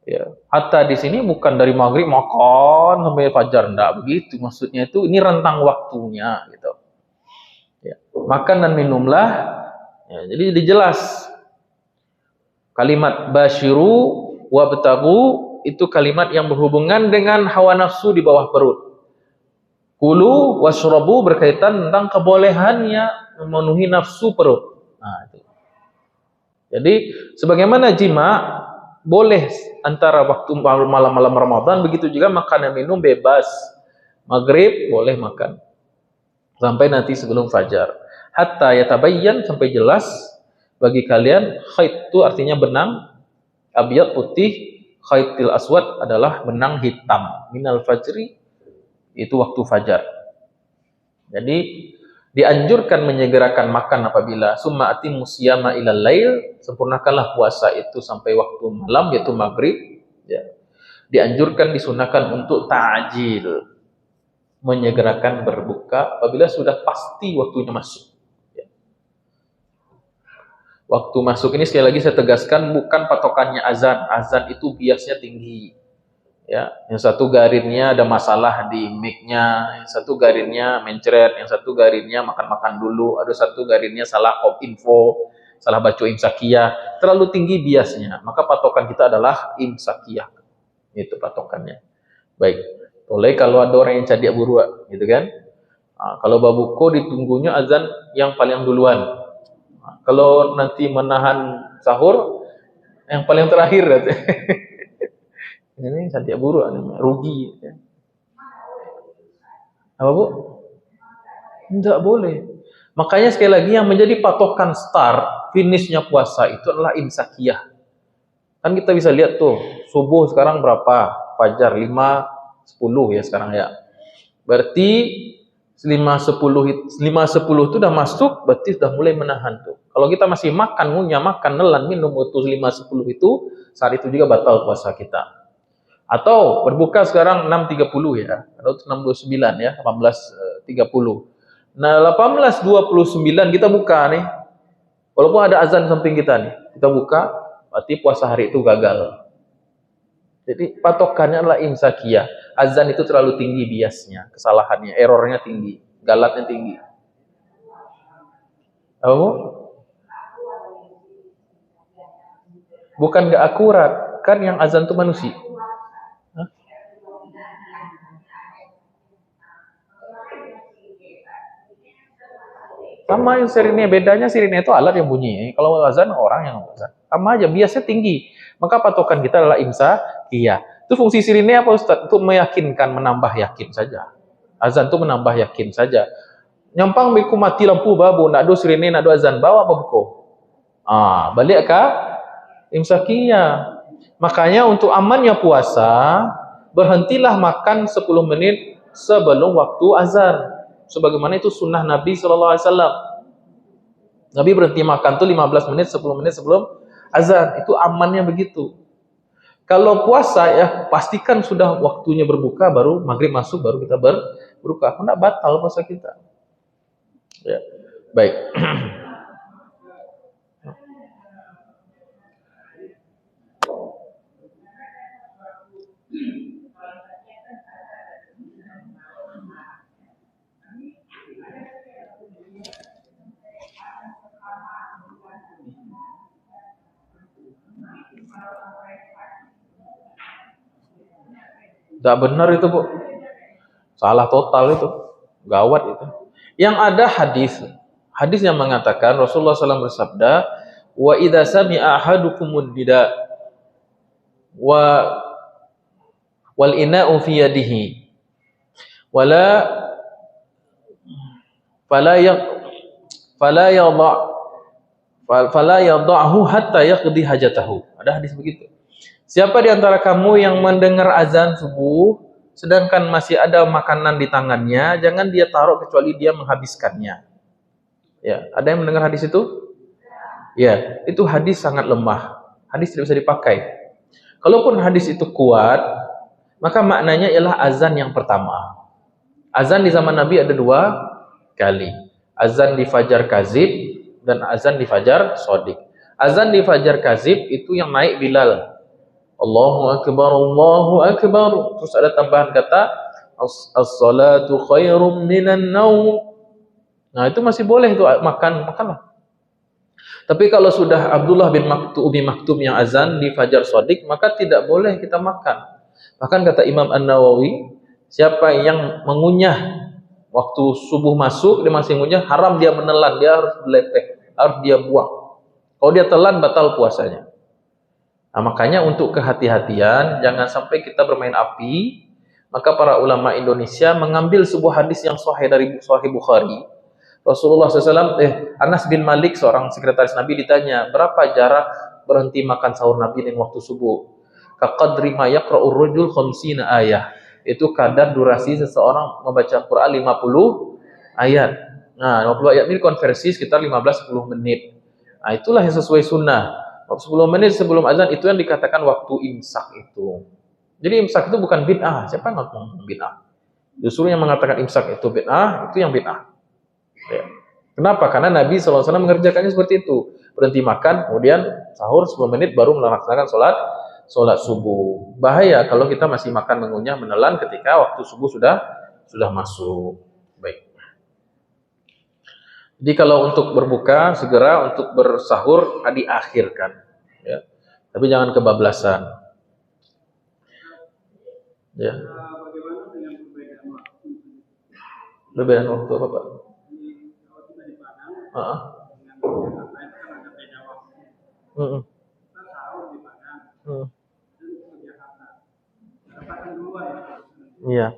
[SPEAKER 1] Ya. Hatta di sini bukan dari maghrib makan sampai fajar, enggak begitu. Maksudnya itu ini rentang waktunya gitu. Ya. Makan dan minumlah. Ya, jadi dijelas. Kalimat basyiru wabtagu itu kalimat yang berhubungan dengan hawa nafsu di bawah perut. Kulu washrabu berkaitan tentang kebolehannya memenuhi nafsu perut. Nah, itu. Jadi sebagaimana jima boleh antara waktu malam-malam Ramadan, begitu juga makan dan minum bebas. Maghrib boleh makan sampai nanti sebelum fajar. Hatta yatabayyan, sampai jelas bagi kalian. Khayt itu artinya benang, abyad putih, khaytil aswad adalah benang hitam. Minal fajri itu waktu fajar. Jadi dianjurkan menyegerakan makan apabila summa atimmu siyama ilal lail, sempurnakanlah puasa itu sampai waktu malam yaitu maghrib. Ya. Dianjurkan disunahkan untuk ta'jil, menyegerakan berbuka apabila sudah pasti waktunya masuk. Ya. Waktu masuk ini sekali lagi saya tegaskan bukan patokannya azan. Azan itu biasnya tinggi. Ya, yang satu garinnya ada masalah di mic-nya, yang satu garinnya mencret, yang satu garinnya makan-makan dulu, ada satu garinnya salah info, salah baca imsakiyah, terlalu tinggi biasnya. Maka patokan kita adalah imsakiyah. Itu patokannya. Baik. Boleh kalau ada orang yang cadia buruk, gitu kan? Nah, kalau babuko ditunggunya azan yang paling duluan. Nah, kalau nanti menahan sahur yang paling terakhir. Ini santiak buruk, rugi. Apa Bu? Tidak boleh. Makanya sekali lagi yang menjadi patokan start, finishnya puasa itu adalah imsakiyah. Kan kita bisa lihat tuh, subuh sekarang berapa? Fajar 5.10 ya sekarang ya. Berarti 5.10 itu udah masuk, berarti sudah mulai menahan tuh. Kalau kita masih makan, ngunyah, makan, nelan, minum itu 5.10 itu, saat itu juga batal puasa kita. Atau berbuka sekarang 6.30 ya, atau 6.29 ya, 18.30. Nah, 18.29 kita buka nih. Walaupun ada azan samping kita nih, kita buka, berarti puasa hari itu gagal. Jadi patokannya adalah imsakiyah. Azan itu terlalu tinggi biasnya, kesalahannya, errornya tinggi, galatnya tinggi. Oh, bukan nggak akurat, kan yang azan itu manusia. Hah? Sama yang sirine, bedanya sirine itu alat yang bunyi. Kalau azan orang yang azan. Sama aja, biasanya tinggi. Maka patokan kita adalah iya. Itu fungsi sirine apa Ustaz? Untuk meyakinkan, menambah yakin saja. Azan itu menambah yakin saja. Nyampang beku mati lampu babu, nak do sirine, nak do azan, bawa apa buku? Balik ke imsakiyah. Makanya untuk amannya puasa, berhentilah makan 10 menit sebelum waktu azan. Sebagaimana itu sunnah Nabi SAW. Nabi berhenti makan tuh 15 menit, 10 menit sebelum azan. Itu amannya begitu. Kalau puasa ya pastikan sudah waktunya berbuka, baru maghrib masuk, baru kita berbuka. Tidak batal puasa kita. Ya. Baik. Tidak benar itu, Bu. Salah total itu. Gawat itu. Yang ada hadis yang mengatakan Rasulullah SAW bersabda, "Wa idza sami'a ahadukumud nida wal ina'u fi yadihi wala fala yadh'ahu hatta yaqdi hajatahu." Ada hadis begitu. Siapa di antara kamu yang mendengar azan subuh sedangkan masih ada makanan di tangannya, jangan dia taruh kecuali dia menghabiskannya. Ya, ada yang mendengar hadis itu? Ya, itu hadis sangat lemah. Hadis tidak bisa dipakai. Kalaupun hadis itu kuat, maka maknanya ialah azan yang pertama. Azan di zaman Nabi ada 2 kali. Azan di fajar kazib dan azan di fajar shadiq. Azan di fajar kazib itu yang naik Bilal. Allahu akbar, Allahu akbar. Terus ada tambahan kata as-salatu khairum minan naum. Nah, itu masih boleh itu makanlah. Tapi kalau sudah Abdullah bin Umi Maktum yang azan di fajar shadiq, maka tidak boleh kita makan. Bahkan kata Imam An-Nawawi, siapa yang mengunyah waktu subuh masuk, dia masih mengunyah, haram dia menelan, dia harus belepeh, harus dia buang. Kalau dia telan, batal puasanya. Nah, makanya untuk kehati-hatian, jangan sampai kita bermain api. Maka para ulama Indonesia mengambil sebuah hadis yang sahih dari Sahih Bukhari. Rasulullah SAW, Anas bin Malik, seorang sekretaris Nabi, ditanya, berapa jarak berhenti makan sahur Nabi dengan waktu subuh? Kaqadri ma yaqra'ur rajul khamsina ayah. Itu kadar durasi seseorang membaca Quran 50 ayat. Nah, 50 ayat ini konversi sekitar 15-10 menit. Nah, itulah yang sesuai sunnah. 10 menit sebelum azan itu yang dikatakan waktu imsak itu. Jadi imsak itu bukan bid'ah. Siapa yang ngomong bid'ah? Justru yang mengatakan imsak itu bid'ah, itu yang bid'ah. Ya. Kenapa? Karena Nabi SAW mengerjakannya seperti itu. Berhenti makan, kemudian sahur 10 menit baru melaksanakan sholat subuh. Bahaya kalau kita masih makan, mengunyah, menelan ketika waktu subuh sudah masuk. Baik. Jadi kalau untuk berbuka segera, untuk bersahur diakhirkan, ya. Tapi jangan kebablasan. Ya. Perbedaan waktu apa, Pak? Iya.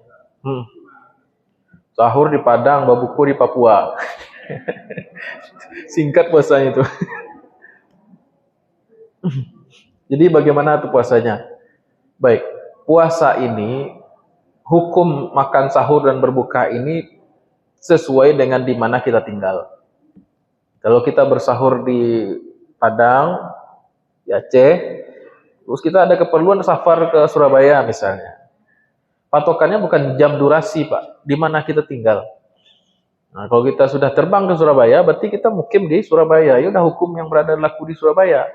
[SPEAKER 1] Sahur di Padang, babuku di Papua. Singkat puasanya itu. Jadi bagaimana tuh puasanya? Baik, puasa ini, hukum makan sahur dan berbuka ini sesuai dengan di mana kita tinggal. Kalau kita bersahur di Padang, di Aceh, terus kita ada keperluan safar ke Surabaya misalnya. Patokannya bukan jam durasi, Pak, di mana kita tinggal. Nah, kalau kita sudah terbang ke Surabaya, berarti kita mukim di Surabaya. Ya udah, hukum yang berlaku di Surabaya.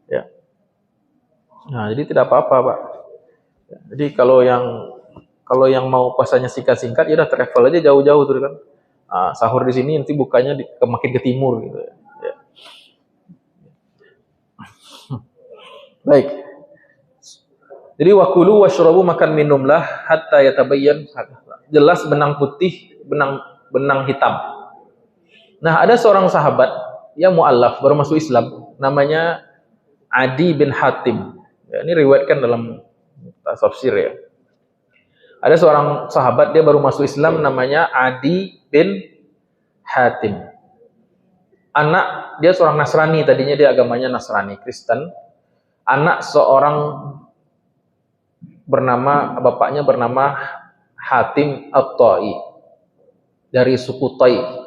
[SPEAKER 1] Ya. Nah, jadi tidak apa-apa, Pak.
[SPEAKER 2] Jadi kalau yang mau puasanya singkat-singkat, ya udah travel aja jauh-jauh tuh kan. Sahur di sini nanti bukanya makin ke timur gitu. Ya. Baik. Jadi wakulu washrabu, makan minumlah hatta yatabayyan, jelas benang putih, benang hitam. Nah, ada seorang sahabat yang mu'allaf baru masuk Islam, namanya Adi bin Hatim. Ya, ini riwayatkan dalam tafsir ya. Ada seorang sahabat dia baru masuk Islam namanya Adi bin Hatim. Anak dia seorang Nasrani, tadinya dia agamanya Nasrani, Kristen. Anak seorang bapaknya bernama Hatim At-Tai dari suku Tai.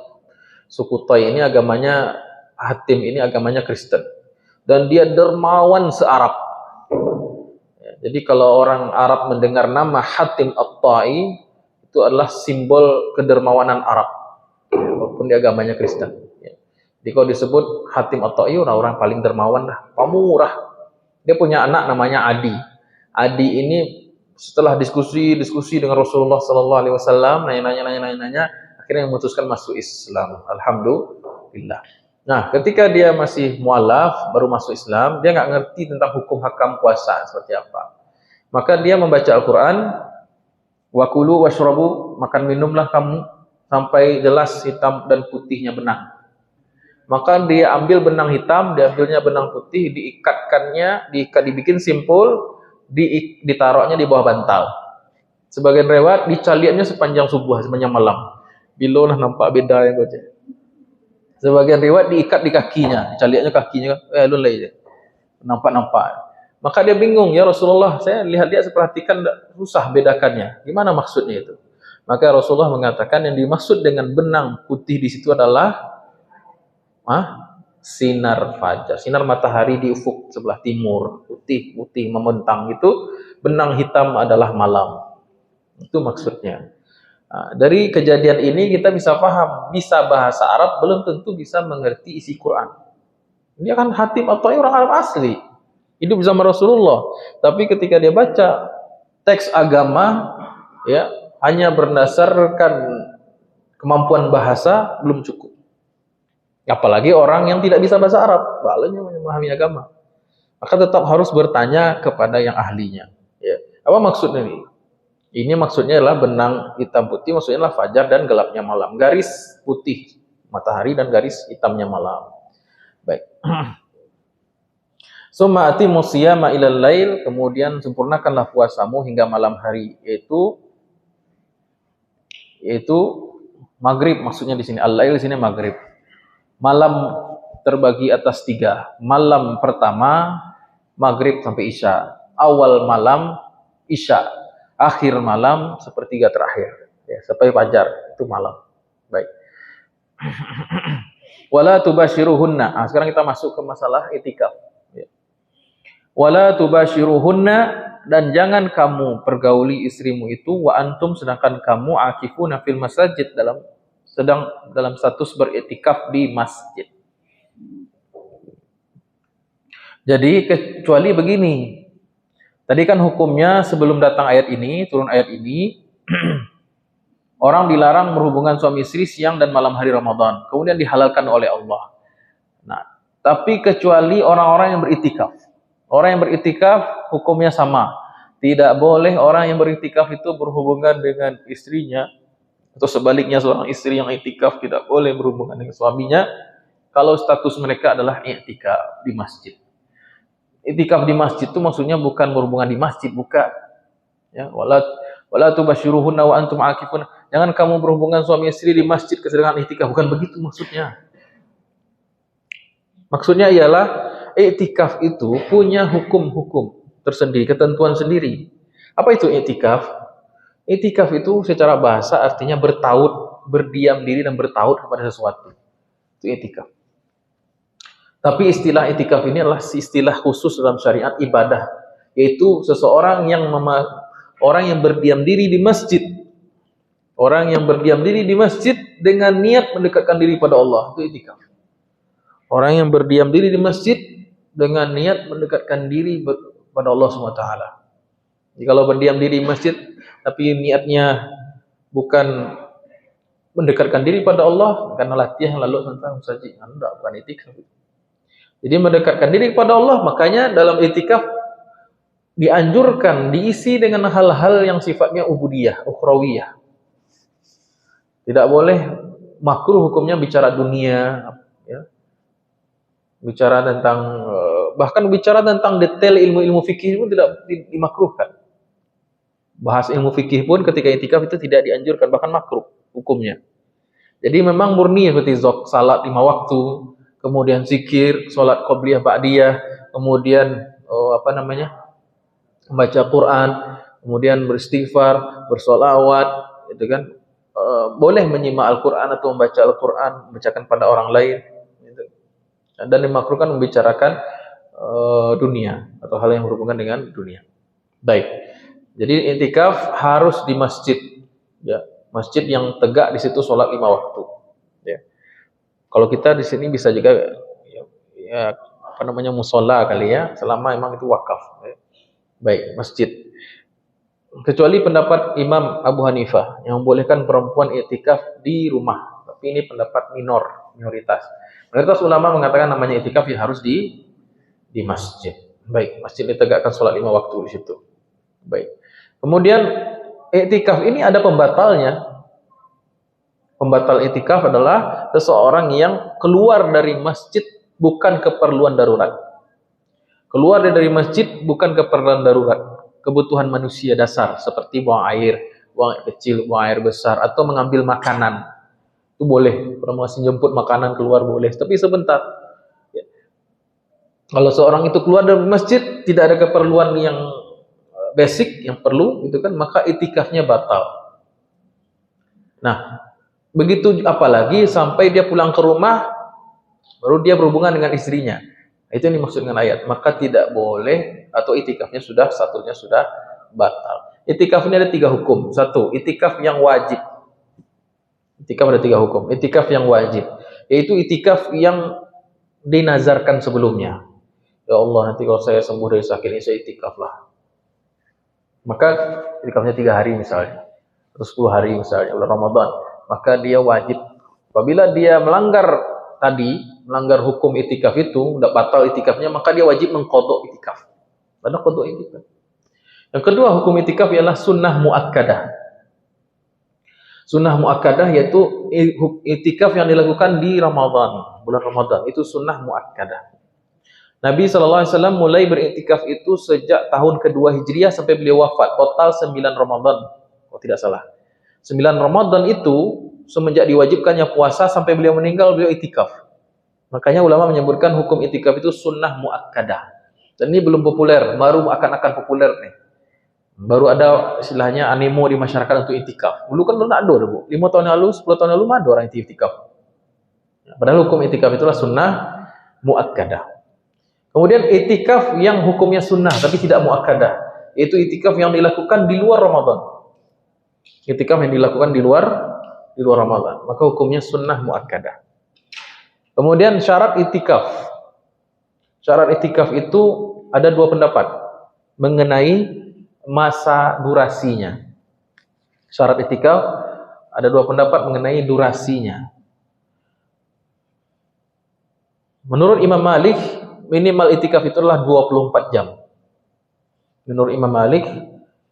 [SPEAKER 2] Suku Tai ini agamanya, Hatim ini agamanya Kristen. Dan dia dermawan se-Arab. Jadi kalau orang Arab mendengar nama Hatim At-Tai, itu adalah simbol kedermawanan Arab, walaupun dia agamanya Kristen. Jadi kalau disebut Hatim At-Tai, orang-orang paling dermawan lah, pamurah. Dia punya anak namanya Adi. Adi ini setelah diskusi dengan Rasulullah SAW, nanya, akhirnya memutuskan masuk Islam. Alhamdulillah. Nah, ketika dia masih mualaf, baru masuk Islam, dia nggak ngerti tentang hukum hakam puasa seperti apa. Maka dia membaca Al-Quran, wakulu washrabu, makan minumlah kamu sampai jelas hitam dan putihnya benang. Maka dia ambil benang hitam, diambilnya benang putih, dibikin simpul, ditaruhnya di bawah bantal. Sebagian riwayat dicaliannya sepanjang subuh, sepanjang malam. Bila lah nampak beda yang baca. Sebagian riwayat diikat di kakinya, dicaliannya kakinya, nampak. Maka dia bingung, ya Rasulullah, saya lihat-lihat, perhatikan, susah bedakannya. Gimana maksudnya itu? Maka Rasulullah mengatakan yang dimaksud dengan benang putih di situ adalah sinar fajar, sinar matahari di ufuk sebelah timur, putih membentang, itu benang hitam adalah malam. Itu maksudnya. Nah, dari kejadian ini kita bisa paham, bisa bahasa Arab belum tentu bisa mengerti isi Quran. Dia kan Hatim atau orang Arab asli, hidup bersama Rasulullah, tapi ketika dia baca teks agama, ya hanya berdasarkan kemampuan bahasa belum cukup. Apalagi orang yang tidak bisa bahasa Arab, balanya memahami agama. Maka tetap harus bertanya kepada yang ahlinya. Ya. Apa maksudnya ini? Ini maksudnya adalah benang hitam putih, maksudnya adalah fajar dan gelapnya malam. Garis putih matahari dan garis hitamnya malam. Baik. Summa atimu siyama ilal lail, kemudian sempurnakanlah puasamu hingga malam hari, yaitu maghrib, maksudnya di sini al-lail, di sini maghrib. Malam terbagi atas 3. Malam pertama maghrib sampai isya, awal malam isya, akhir malam sepertiga terakhir, ya, sampai fajar, itu malam. Baik. Wala tubashiruhunna. Sekarang kita masuk ke masalah itikaf. Ya. Wala tubashiruhunna, dan jangan kamu pergauli istrimu itu, wa antum, sedangkan kamu akifuna fil masajid, dalam status beritikaf di masjid. Jadi kecuali begini. Tadi kan hukumnya sebelum datang ayat ini, turun ayat ini, orang dilarang berhubungan suami istri siang dan malam hari Ramadan. Kemudian dihalalkan oleh Allah. Nah, tapi kecuali orang-orang yang beritikaf. Orang yang beritikaf hukumnya sama. Tidak boleh orang yang beritikaf itu berhubungan dengan istrinya, atau sebaliknya seorang istri yang iktikaf tidak boleh berhubungan dengan suaminya kalau status mereka adalah iktikaf di masjid. Iktikaf di masjid itu maksudnya bukan berhubungan di masjid, bukan. Ya, wala tubashiruhunna wa antum akifun. Jangan kamu berhubungan suami istri di masjid sedangkan iktikaf, bukan begitu maksudnya. Maksudnya ialah iktikaf itu punya hukum-hukum tersendiri, ketentuan sendiri. Apa itu iktikaf? Iktikaf itu secara bahasa artinya bertaut, berdiam diri dan bertaut kepada sesuatu. Itu iktikaf. Tapi istilah iktikaf ini adalah istilah khusus dalam syariat ibadah, yaitu seseorang yang orang yang berdiam diri di masjid. Orang yang berdiam diri di masjid dengan niat mendekatkan diri pada Allah, itu iktikaf. Orang yang berdiam diri di masjid dengan niat mendekatkan diri pada Allah SWT. Jadi kalau berdiam diri di masjid tapi niatnya bukan mendekatkan diri pada Allah karena latihan lalu tentang saja, enggak, bukan itikaf. Jadi mendekatkan diri kepada Allah, makanya dalam itikaf dianjurkan diisi dengan hal-hal yang sifatnya ubudiyah, ukhrawiyah. Tidak boleh, makruh hukumnya bicara dunia, ya. Bicara tentang bahkan bicara tentang detail ilmu-ilmu fikih pun tidak dimakruhkan. Bahas ilmu fikih pun ketika itikaf itu tidak dianjurkan, bahkan makruh hukumnya. Jadi memang murni seperti salat 5 waktu, kemudian zikir, salat qabliyah ba'diyah, kemudian membaca Quran, kemudian beristighfar, bersolawat, itu kan boleh menyimak Al-Quran atau membaca Al-Quran, membacakan pada orang lain, gitu. Dan dimakruhkan membicarakan dunia atau hal yang berhubungan dengan dunia. Baik. Jadi i'tikaf harus di masjid, ya. Masjid yang tegak di situ sholat 5 waktu. Ya. Kalau kita di sini bisa juga musola kali ya, selama memang itu wakaf. Ya. Baik, masjid. Kecuali pendapat Imam Abu Hanifah yang membolehkan perempuan i'tikaf di rumah. Tapi ini pendapat minoritas. Mayoritas ulama mengatakan namanya i'tikaf ya harus di masjid. Baik, masjid ditegakkan sholat 5 waktu di situ. Baik. Kemudian i'tikaf ini ada pembatalnya. Pembatal i'tikaf adalah seseorang yang keluar dari masjid bukan keperluan darurat. Keluar dari masjid bukan keperluan darurat, kebutuhan manusia dasar seperti buang air kecil, buang air besar, atau mengambil makanan. Itu boleh, promosi jemput makanan keluar boleh, tapi sebentar. Ya. Kalau seorang itu keluar dari masjid tidak ada keperluan yang basic yang perlu, itu kan, maka i'tikafnya batal. Nah, begitu apalagi sampai dia pulang ke rumah baru dia berhubungan dengan istrinya. Itu yang dimaksud dengan ayat. Maka tidak boleh, atau i'tikafnya statusnya sudah batal. I'tikaf ini ada 3 hukum. 1, i'tikaf yang wajib. I'tikaf ada 3 hukum. I'tikaf yang wajib, yaitu i'tikaf yang dinazarkan sebelumnya. Ya Allah, nanti kalau saya sembuh dari sakit ini saya i'tikaf lah. Maka i'tikafnya 3 hari misalnya, atau 10 hari misalnya, bulan Ramadan. Maka dia wajib. Apabila dia melanggar hukum i'tikaf itu, tidak batal i'tikafnya, maka dia wajib mengqadha i'tikaf. Ada qadha i'tikaf. Yang kedua, hukum i'tikaf ialah sunnah muakkadah. Sunnah muakkadah yaitu i'tikaf yang dilakukan di Ramadan, bulan Ramadan, itu sunnah muakkadah. Nabi SAW mulai beriktikaf itu sejak tahun kedua Hijriah sampai beliau wafat, total 9 Ramadan, kalau tidak salah. 9 Ramadan itu semenjak diwajibkannya puasa sampai beliau meninggal, beliau i'tikaf. Makanya ulama menyebutkan hukum i'tikaf itu sunnah muakkadah. Dan ini belum populer, baru akan populer nih. Baru ada istilahnya animo di masyarakat untuk i'tikaf. Dulu kan belum ada, Bu. 5 tahun lalu, 10 tahun lalu ada orang i'tikaf. Padahal hukum i'tikaf itulah sunnah muakkadah. Kemudian i'tikaf yang hukumnya sunnah tapi tidak muakkadah, yaitu i'tikaf yang dilakukan di luar Ramadan. I'tikaf yang dilakukan di luar Ramadan, maka hukumnya sunnah muakkadah. Kemudian syarat i'tikaf. Syarat i'tikaf itu ada 2 pendapat mengenai masa durasinya. Syarat i'tikaf ada 2 pendapat mengenai durasinya. Menurut Imam Malik, minimal i'tikaf itu adalah 24 jam. Menurut Imam Malik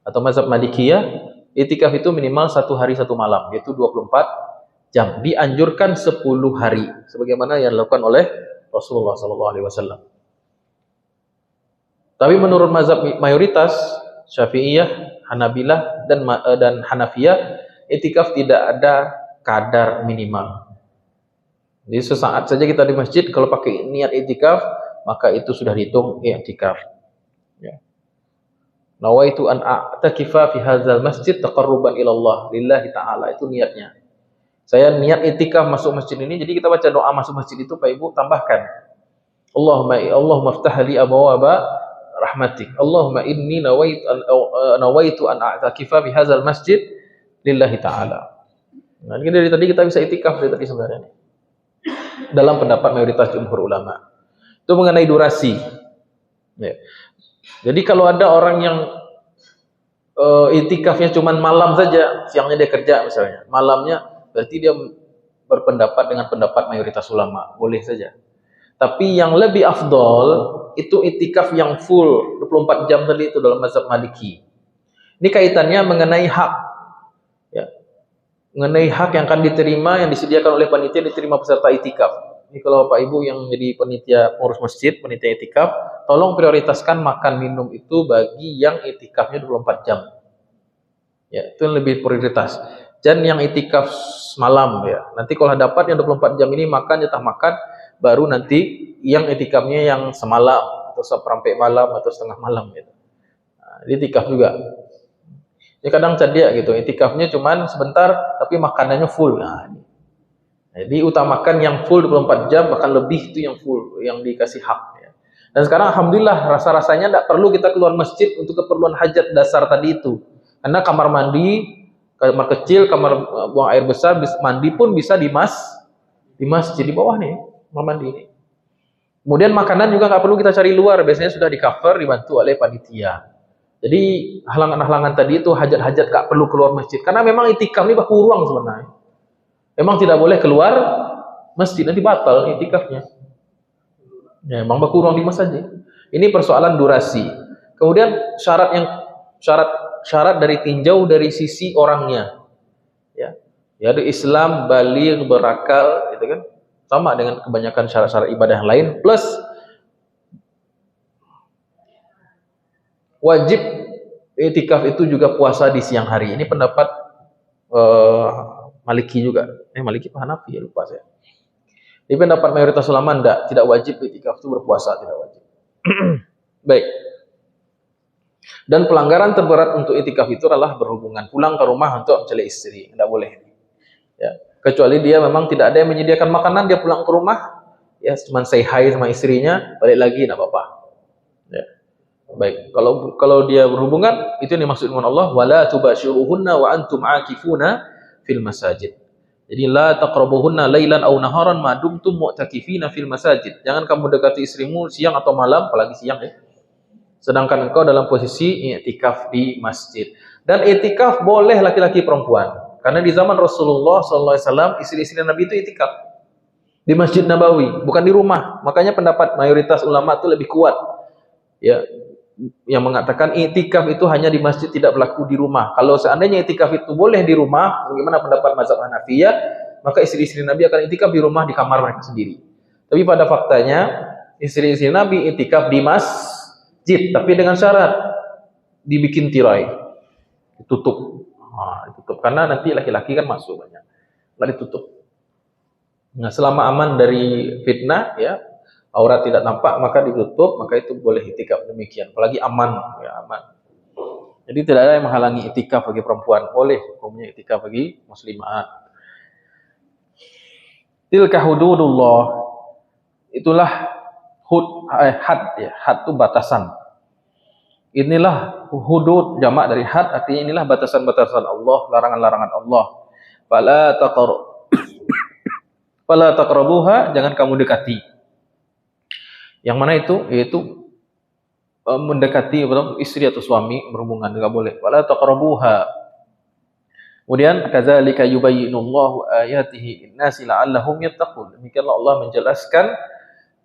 [SPEAKER 2] atau mazhab Malikiyah, i'tikaf itu minimal 1 hari 1 malam, yaitu 24 jam. Dianjurkan 10 hari, sebagaimana yang dilakukan oleh Rasulullah SAW. Tapi menurut mazhab mayoritas, Syafi'iyah, Hanabilah, dan Hanafiyah, i'tikaf tidak ada kadar minimal. Jadi sesaat saja kita di masjid, kalau pakai niat i'tikaf, maka itu sudah dihitung i'tikaf. Ya. Nawaitu an a'takifa fi hadzal masjid taqarruban ila Allah lillahi ta'ala, itu niatnya. Saya niat i'tikaf masuk masjid ini, jadi kita baca doa masuk masjid itu Pak Ibu tambahkan. Allahumma iftah li abwaaba rahmatik. Allahumma inni nawaitu an a'takifa fi hadzal masjid lillahi ta'ala. Nah, ini dari tadi kita bisa i'tikaf dari tadi sebenarnya. Dalam pendapat mayoritas jumhur ulama. Itu mengenai durasi. Ya. Jadi kalau ada orang yang Itikafnya cuman malam saja, siangnya dia kerja misalnya, malamnya berarti dia berpendapat dengan pendapat mayoritas ulama, boleh saja. Tapi yang lebih afdol itu itikaf yang full 24 jam tadi itu dalam mazhab Maliki. Ini kaitannya mengenai hak, ya, mengenai hak yang akan diterima, yang disediakan oleh panitia diterima peserta itikaf. Ini kalau Bapak Ibu yang jadi panitia pengurus masjid, panitia itikaf, tolong prioritaskan makan minum itu bagi yang itikafnya 24 jam. Ya, itu yang lebih prioritas. Dan yang itikaf malam ya. Nanti kalau dapat yang 24 jam ini makan, jatah makan, baru nanti yang itikafnya yang semalam atau seperempat malam atau setengah malam gitu. Nah, itikaf juga. Ini kadang cedia gitu, itikafnya cuman sebentar tapi makanannya full. Nah, jadi utamakan yang full 24 jam, bahkan lebih itu yang full, yang dikasih hak ya. Dan sekarang alhamdulillah rasa-rasanya tidak perlu kita keluar masjid untuk keperluan hajat dasar tadi itu. Karena kamar mandi, kamar kecil, kamar buang air besar, mandi pun bisa di masjid di bawah nih, kamar mandi ini. Kemudian makanan juga nggak perlu kita cari luar, biasanya sudah di cover, dibantu oleh panitia. Jadi halangan-halangan tadi itu hajat-hajat nggak perlu keluar masjid, karena memang itikaf ini baku ruang sebenarnya. Memang tidak boleh keluar masjid, nanti batal itikafnya. Ya, memang baku ruang di masjid. Ini persoalan durasi. Kemudian syarat dari tinjau dari sisi orangnya. Ya. Yaitu Islam, baligh, berakal, gitu kan? Sama dengan kebanyakan syarat-syarat ibadah yang lain, plus wajib itikaf itu juga puasa di siang hari. Ini pendapat Maliki juga. Maliki apa Hanafi ya, lupa saya. Ini pendapat mayoritas ulama tidak wajib itikaf itu berpuasa, tidak wajib. Baik. Dan pelanggaran terberat untuk itikaf itu adalah berhubungan, pulang ke rumah untuk mencari istri, tidak boleh. Ya, kecuali dia memang tidak ada yang menyediakan makanan, dia pulang ke rumah, ya cuma say hi sama istrinya, balik lagi tidak apa-apa. Ya. Baik, kalau dia berhubungan, itu yang dimaksud dengan Allah, wala tubashiruhunna wa antum aakifuna fil masajid. Jadi la taqrabuhunna lailan aw naharan ma dumtum mu'takifina fil masajid. Jangan kamu dekati istrimu siang atau malam, apalagi siang ya. Sedangkan engkau dalam posisi i'tikaf di masjid. Dan i'tikaf boleh laki-laki perempuan. Karena di zaman Rasulullah SAW, istri-istri Nabi itu i'tikaf di Masjid Nabawi, bukan di rumah. Makanya pendapat mayoritas ulama itu lebih kuat. Ya, yang mengatakan i'tikaf itu hanya di masjid, tidak berlaku di rumah. Kalau seandainya i'tikaf itu boleh di rumah, bagaimana pendapat mazhab Hanafiyah, maka istri-istri Nabi akan i'tikaf di rumah di kamar mereka sendiri. Tapi pada faktanya istri-istri Nabi i'tikaf di masjid, tapi dengan syarat dibikin tirai, ditutup. Ditutup karena nanti laki-laki kan masuk banyak. Nggak ditutup. Nah, selama aman dari fitnah ya, aurat tidak nampak, maka ditutup, maka itu boleh i'tikaf demikian. Apalagi aman, ya aman. Jadi tidak ada yang menghalangi i'tikaf bagi perempuan, boleh hukumnya i'tikaf bagi muslimat. Tilka hududullah, itulah had ya, had itu batasan. Inilah hudud, jamak dari had, artinya inilah batasan-batasan Allah, larangan-larangan Allah. Fala taqrabuha, jangan kamu dekati. Yang mana itu? Yaitu mendekati istri atau suami berhubungan, enggak boleh. Wala taqrabuha. Kemudian kadzalika yubayyinullahu ayatihi linnasi la'allahum yattaqun. Demikianlah Allah menjelaskan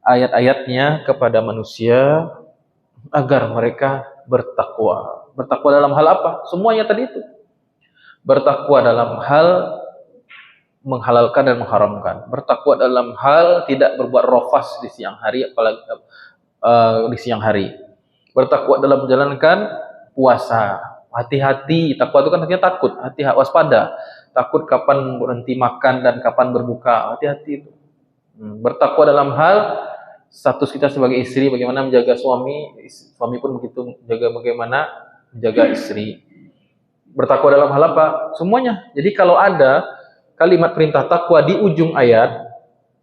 [SPEAKER 2] ayat-ayatnya kepada manusia agar mereka bertakwa. Bertakwa dalam hal apa? Semuanya tadi itu. Bertakwa dalam hal menghalalkan dan mengharamkan. Bertakwa dalam hal tidak berbuat rafas di siang hari, apalagi di siang hari. Bertakwa dalam menjalankan puasa. Hati-hati, takwa itu kan artinya takut, hati-hati, waspada. Takut kapan berhenti makan dan kapan berbuka. Hati-hati itu. Bertakwa dalam hal status kita sebagai istri, bagaimana menjaga suami pun begitu menjaga bagaimana menjaga istri. Bertakwa dalam hal apa? Semuanya. Jadi kalau ada kalimat perintah takwa di ujung ayat,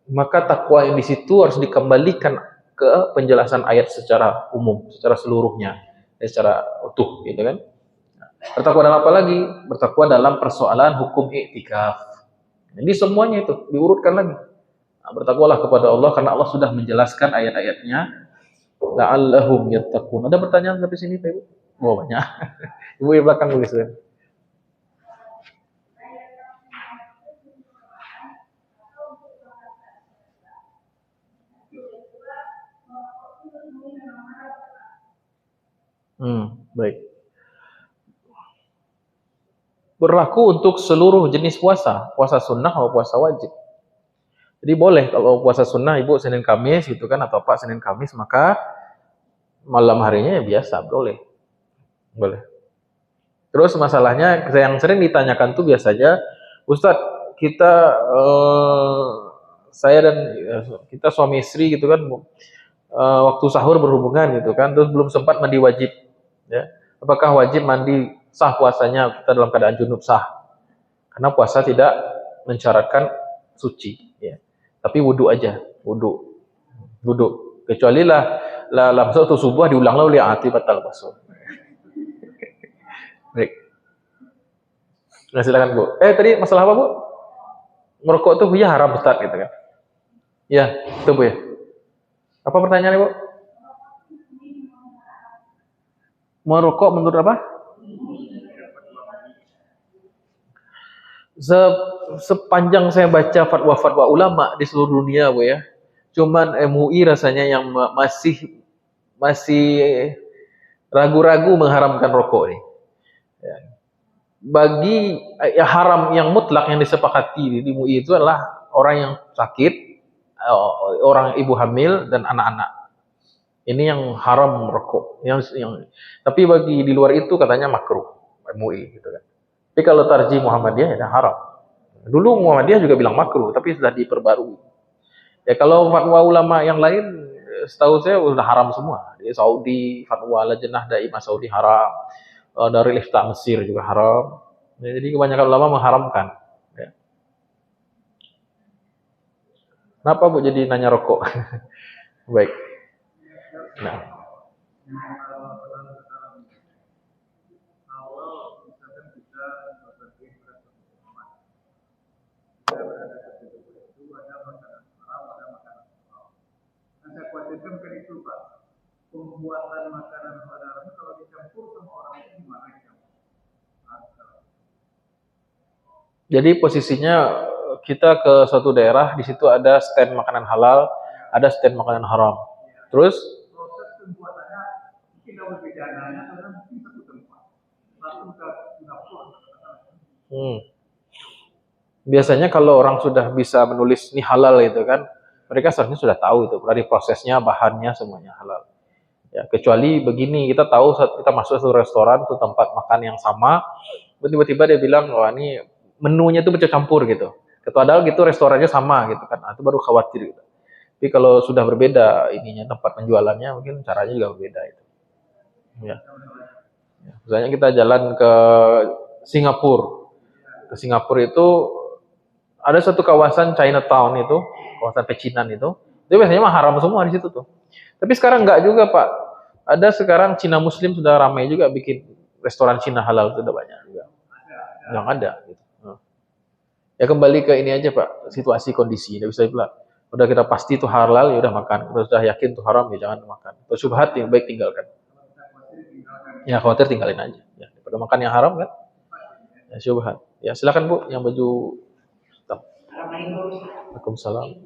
[SPEAKER 2] maka takwa yang di situ harus dikembalikan ke penjelasan ayat secara umum, secara seluruhnya, secara utuh, gitu kan? Bertakwa dalam apa lagi? Bertakwa dalam persoalan hukum i'tikaf. Jadi semuanya itu diurutkan lagi. Nah, bertakwalah kepada Allah karena Allah sudah menjelaskan ayat-ayatnya. La'allahum yattaqun. Ada pertanyaan sampai sini, Pak Ibu? Oh banyak. Ibu di belakang tulis ya. Baik. Berlaku untuk seluruh jenis puasa, puasa sunnah atau puasa wajib. Jadi boleh kalau puasa sunnah ibu Senin Kamis gitu kan, atau Pak Senin Kamis, maka malam harinya ya biasa, boleh. Boleh. Terus masalahnya yang sering ditanyakan tuh biasanya, Ustadz, kita saya dan kita suami istri gitu kan, waktu sahur berhubungan gitu kan, terus belum sempat mandi wajib, ya. Apakah wajib mandi sah puasanya kita dalam keadaan junub? Sah, karena puasa tidak mensyaratkan suci, ya. Tapi wudhu aja, wudhu. Kecuali lah masuk tuh subuh diulang oleh hati batal puasa. Baik. Nah, silakan Bu. Tadi masalah apa Bu? Merokok tuh ya haram Ustaz gitu kan? Ya, itu Bu ya. Apa pertanyaannya Bu? Merokok menurut apa? Sepanjang saya baca fatwa-fatwa ulama di seluruh dunia Bu ya, cuman MUI rasanya yang masih ragu-ragu mengharamkan rokok nih. Ya. Bagi haram yang mutlak yang disepakati di MUI itu adalah orang yang sakit, orang ibu hamil dan anak-anak. Ini yang haram merokok. Tapi bagi di luar itu katanya makruh MUI gitu kan. Tapi kalau tarjih Muhammadiyah ya haram. Dulu Muhammadiyah juga bilang makruh, tapi sudah diperbarui. Ya kalau fatwa ulama yang lain, setahu saya sudah haram semua. Di Saudi fatwa Lajnah Daimah Saudi haram, dari Ifta Mesir juga haram. Ya, jadi kebanyakan ulama mengharamkan. Ya. Kenapa Bu jadi nanya rokok? Baik. Nah.
[SPEAKER 3] Saya khawatirkan kan itu Pak, pembuatan makanan halal kalau dicampur sama orang itu gimana ya?
[SPEAKER 2] Jadi posisinya kita ke suatu daerah, di situ ada stand makanan halal, ada stand makanan haram. Terus
[SPEAKER 3] proses pembuatannya tidak berbeda karena mungkin satu tempat. Lalu ke dapur.
[SPEAKER 2] Biasanya kalau orang sudah bisa menulis ini halal itu kan, mereka seharusnya sudah tahu itu dari prosesnya, bahannya semuanya halal. Ya, kecuali begini, kita tahu saat kita masuk ke restoran, ke tempat makan yang sama, tiba-tiba dia bilang, wah ini menunya itu bercampur gitu. Padahal gitu restorannya sama gitu kan, nah, itu baru khawatir gitu. Tapi kalau sudah berbeda ininya tempat penjualannya, mungkin caranya juga berbeda itu. Ya. Misalnya kita jalan ke Singapura. Ke Singapura itu ada satu kawasan Chinatown itu, kawasan pecinan itu biasanya mah haram semua di situ tuh. Tapi sekarang enggak juga Pak. Ada sekarang Cina Muslim sudah ramai juga bikin restoran Cina halal, sudah banyak juga. Yang ada. Gitu. Ya kembali ke ini aja Pak, situasi kondisi. Tidak bisa pula. Udah kita pasti itu halal, ya udah makan. Udah sudah yakin itu haram, ya jangan makan. Kalau syubhat yang baik tinggalkan. Ya khawatir tinggalin aja. Ya, daripada makan yang haram kan. Ya syubhat. Ya silakan Bu, yang baju hitam. Waalaikumsalam.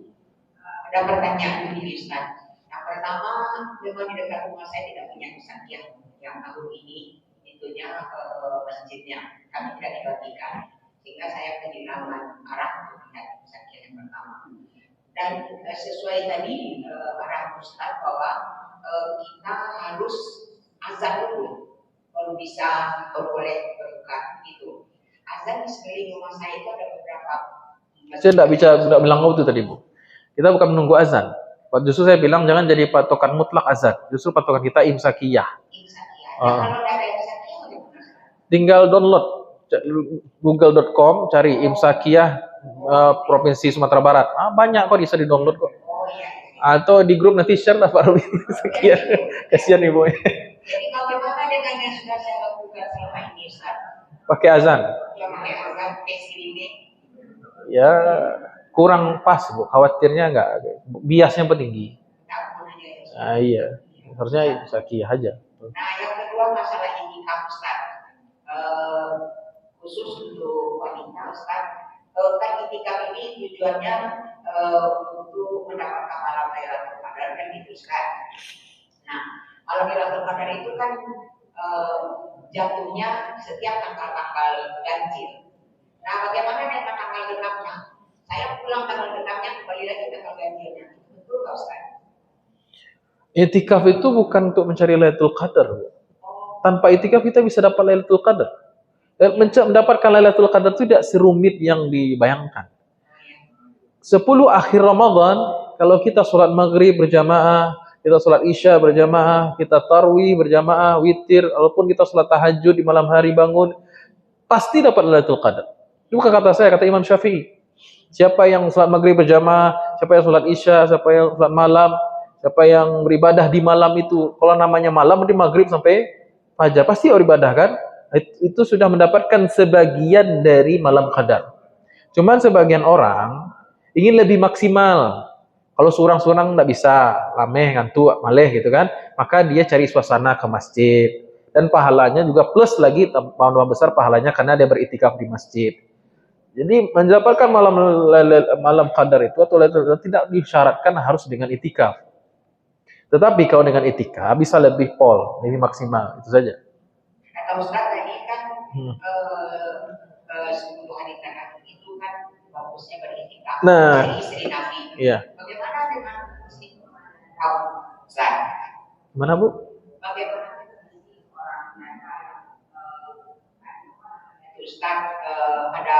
[SPEAKER 4] Ada pertanyaan ini Ustaz. Yang pertama, memang di dekat rumah saya tidak punya Misakiyah yang tahun ini itunya masjidnya kami tidak dibagikan, sehingga saya kehilangan arah untuk melihat Misakiyah yang pertama. Dan sesuai tadi arah Ustaz bahwa kita harus azan dulu baru bisa berboleh berbuka gitu. Azan di sekeliling rumah saya itu ada beberapa.
[SPEAKER 2] Saya tidak bilang itu tadi Bu. Kita bukan menunggu azan. Justru saya bilang jangan jadi patokan mutlak azan. Justru patokan kita imsakiyah.
[SPEAKER 4] Kalau ada imsakiyah,
[SPEAKER 2] tinggal download google.com, cari imsakiyah Provinsi Sumatera Barat. Banyak kok bisa di download kok. Atau di grup nanti share lah Pak Rubi. Sekian. Kasihan Ibu.
[SPEAKER 4] Jadi bagaimana dengan yang sudah saya lakukan selama ini Ustaz?
[SPEAKER 2] Pakai azan.
[SPEAKER 4] Pakai azan ini.
[SPEAKER 2] Ya kurang pas Bu, khawatirnya enggak, biasnya tinggi. Iya, harusnya sakit aja.
[SPEAKER 4] Nah yang kedua masalah tentang Ustaz, eh, khusus untuk wanita Ustaz. Kan itikaf ini tujuannya untuk mendapatkan malam Lailatul Qadar kan gitu Ustaz. Nah, malam Lailatul Qadar itu kan jatuhnya setiap tanggal-tanggal ganjil. Nah, bagaimana dengan tanggal genapnya? Saya pulang tanggal genapnya, kembali lagi tanggal ganjilnya. Betul nggak Ustaz?
[SPEAKER 2] Itikaf itu bukan untuk mencari Lailatul Qadar. Tanpa itikaf kita bisa dapat Lailatul Qadar. Dan mendapatkan Lailatul Qadar itu tidak serumit yang dibayangkan. 10 akhir Ramadan, kalau kita sholat maghrib berjamaah, kita sholat isya berjamaah, kita tarwih berjamaah, witir, walaupun kita sholat tahajud di malam hari bangun, pasti dapat Lailatul Qadar. Itu bukan kata saya, kata Imam Syafi'i. Siapa yang sholat maghrib berjamaah, siapa yang sholat isya, siapa yang sholat malam, siapa yang beribadah di malam itu, kalau namanya malam berarti maghrib sampai fajar, pasti beribadah kan? Itu sudah mendapatkan sebagian dari malam qadar. Cuman sebagian orang ingin lebih maksimal. Kalau seorang-seorang tidak bisa, lameh, ngantuk, maleh gitu kan, maka dia cari suasana ke masjid. Dan pahalanya juga plus lagi, tambah besar pahalanya karena dia beritikaf di masjid. Jadi mendapatkan malam qadar itu atau tidak disyaratkan harus dengan itikaf. Tetapi kalau dengan itikaf bisa lebih lebih maksimal, itu saja.
[SPEAKER 4] Kata Ustaz tadi kan 10 hari terakhir itu kan bagusnya beritikaf.
[SPEAKER 2] Nah,
[SPEAKER 4] istri Nabi.
[SPEAKER 2] iya.
[SPEAKER 4] Bagaimana dengan istri kaum Ustaz?
[SPEAKER 2] Gimana Bu?
[SPEAKER 4] Bagaimana dengan orang yang Ustaz ada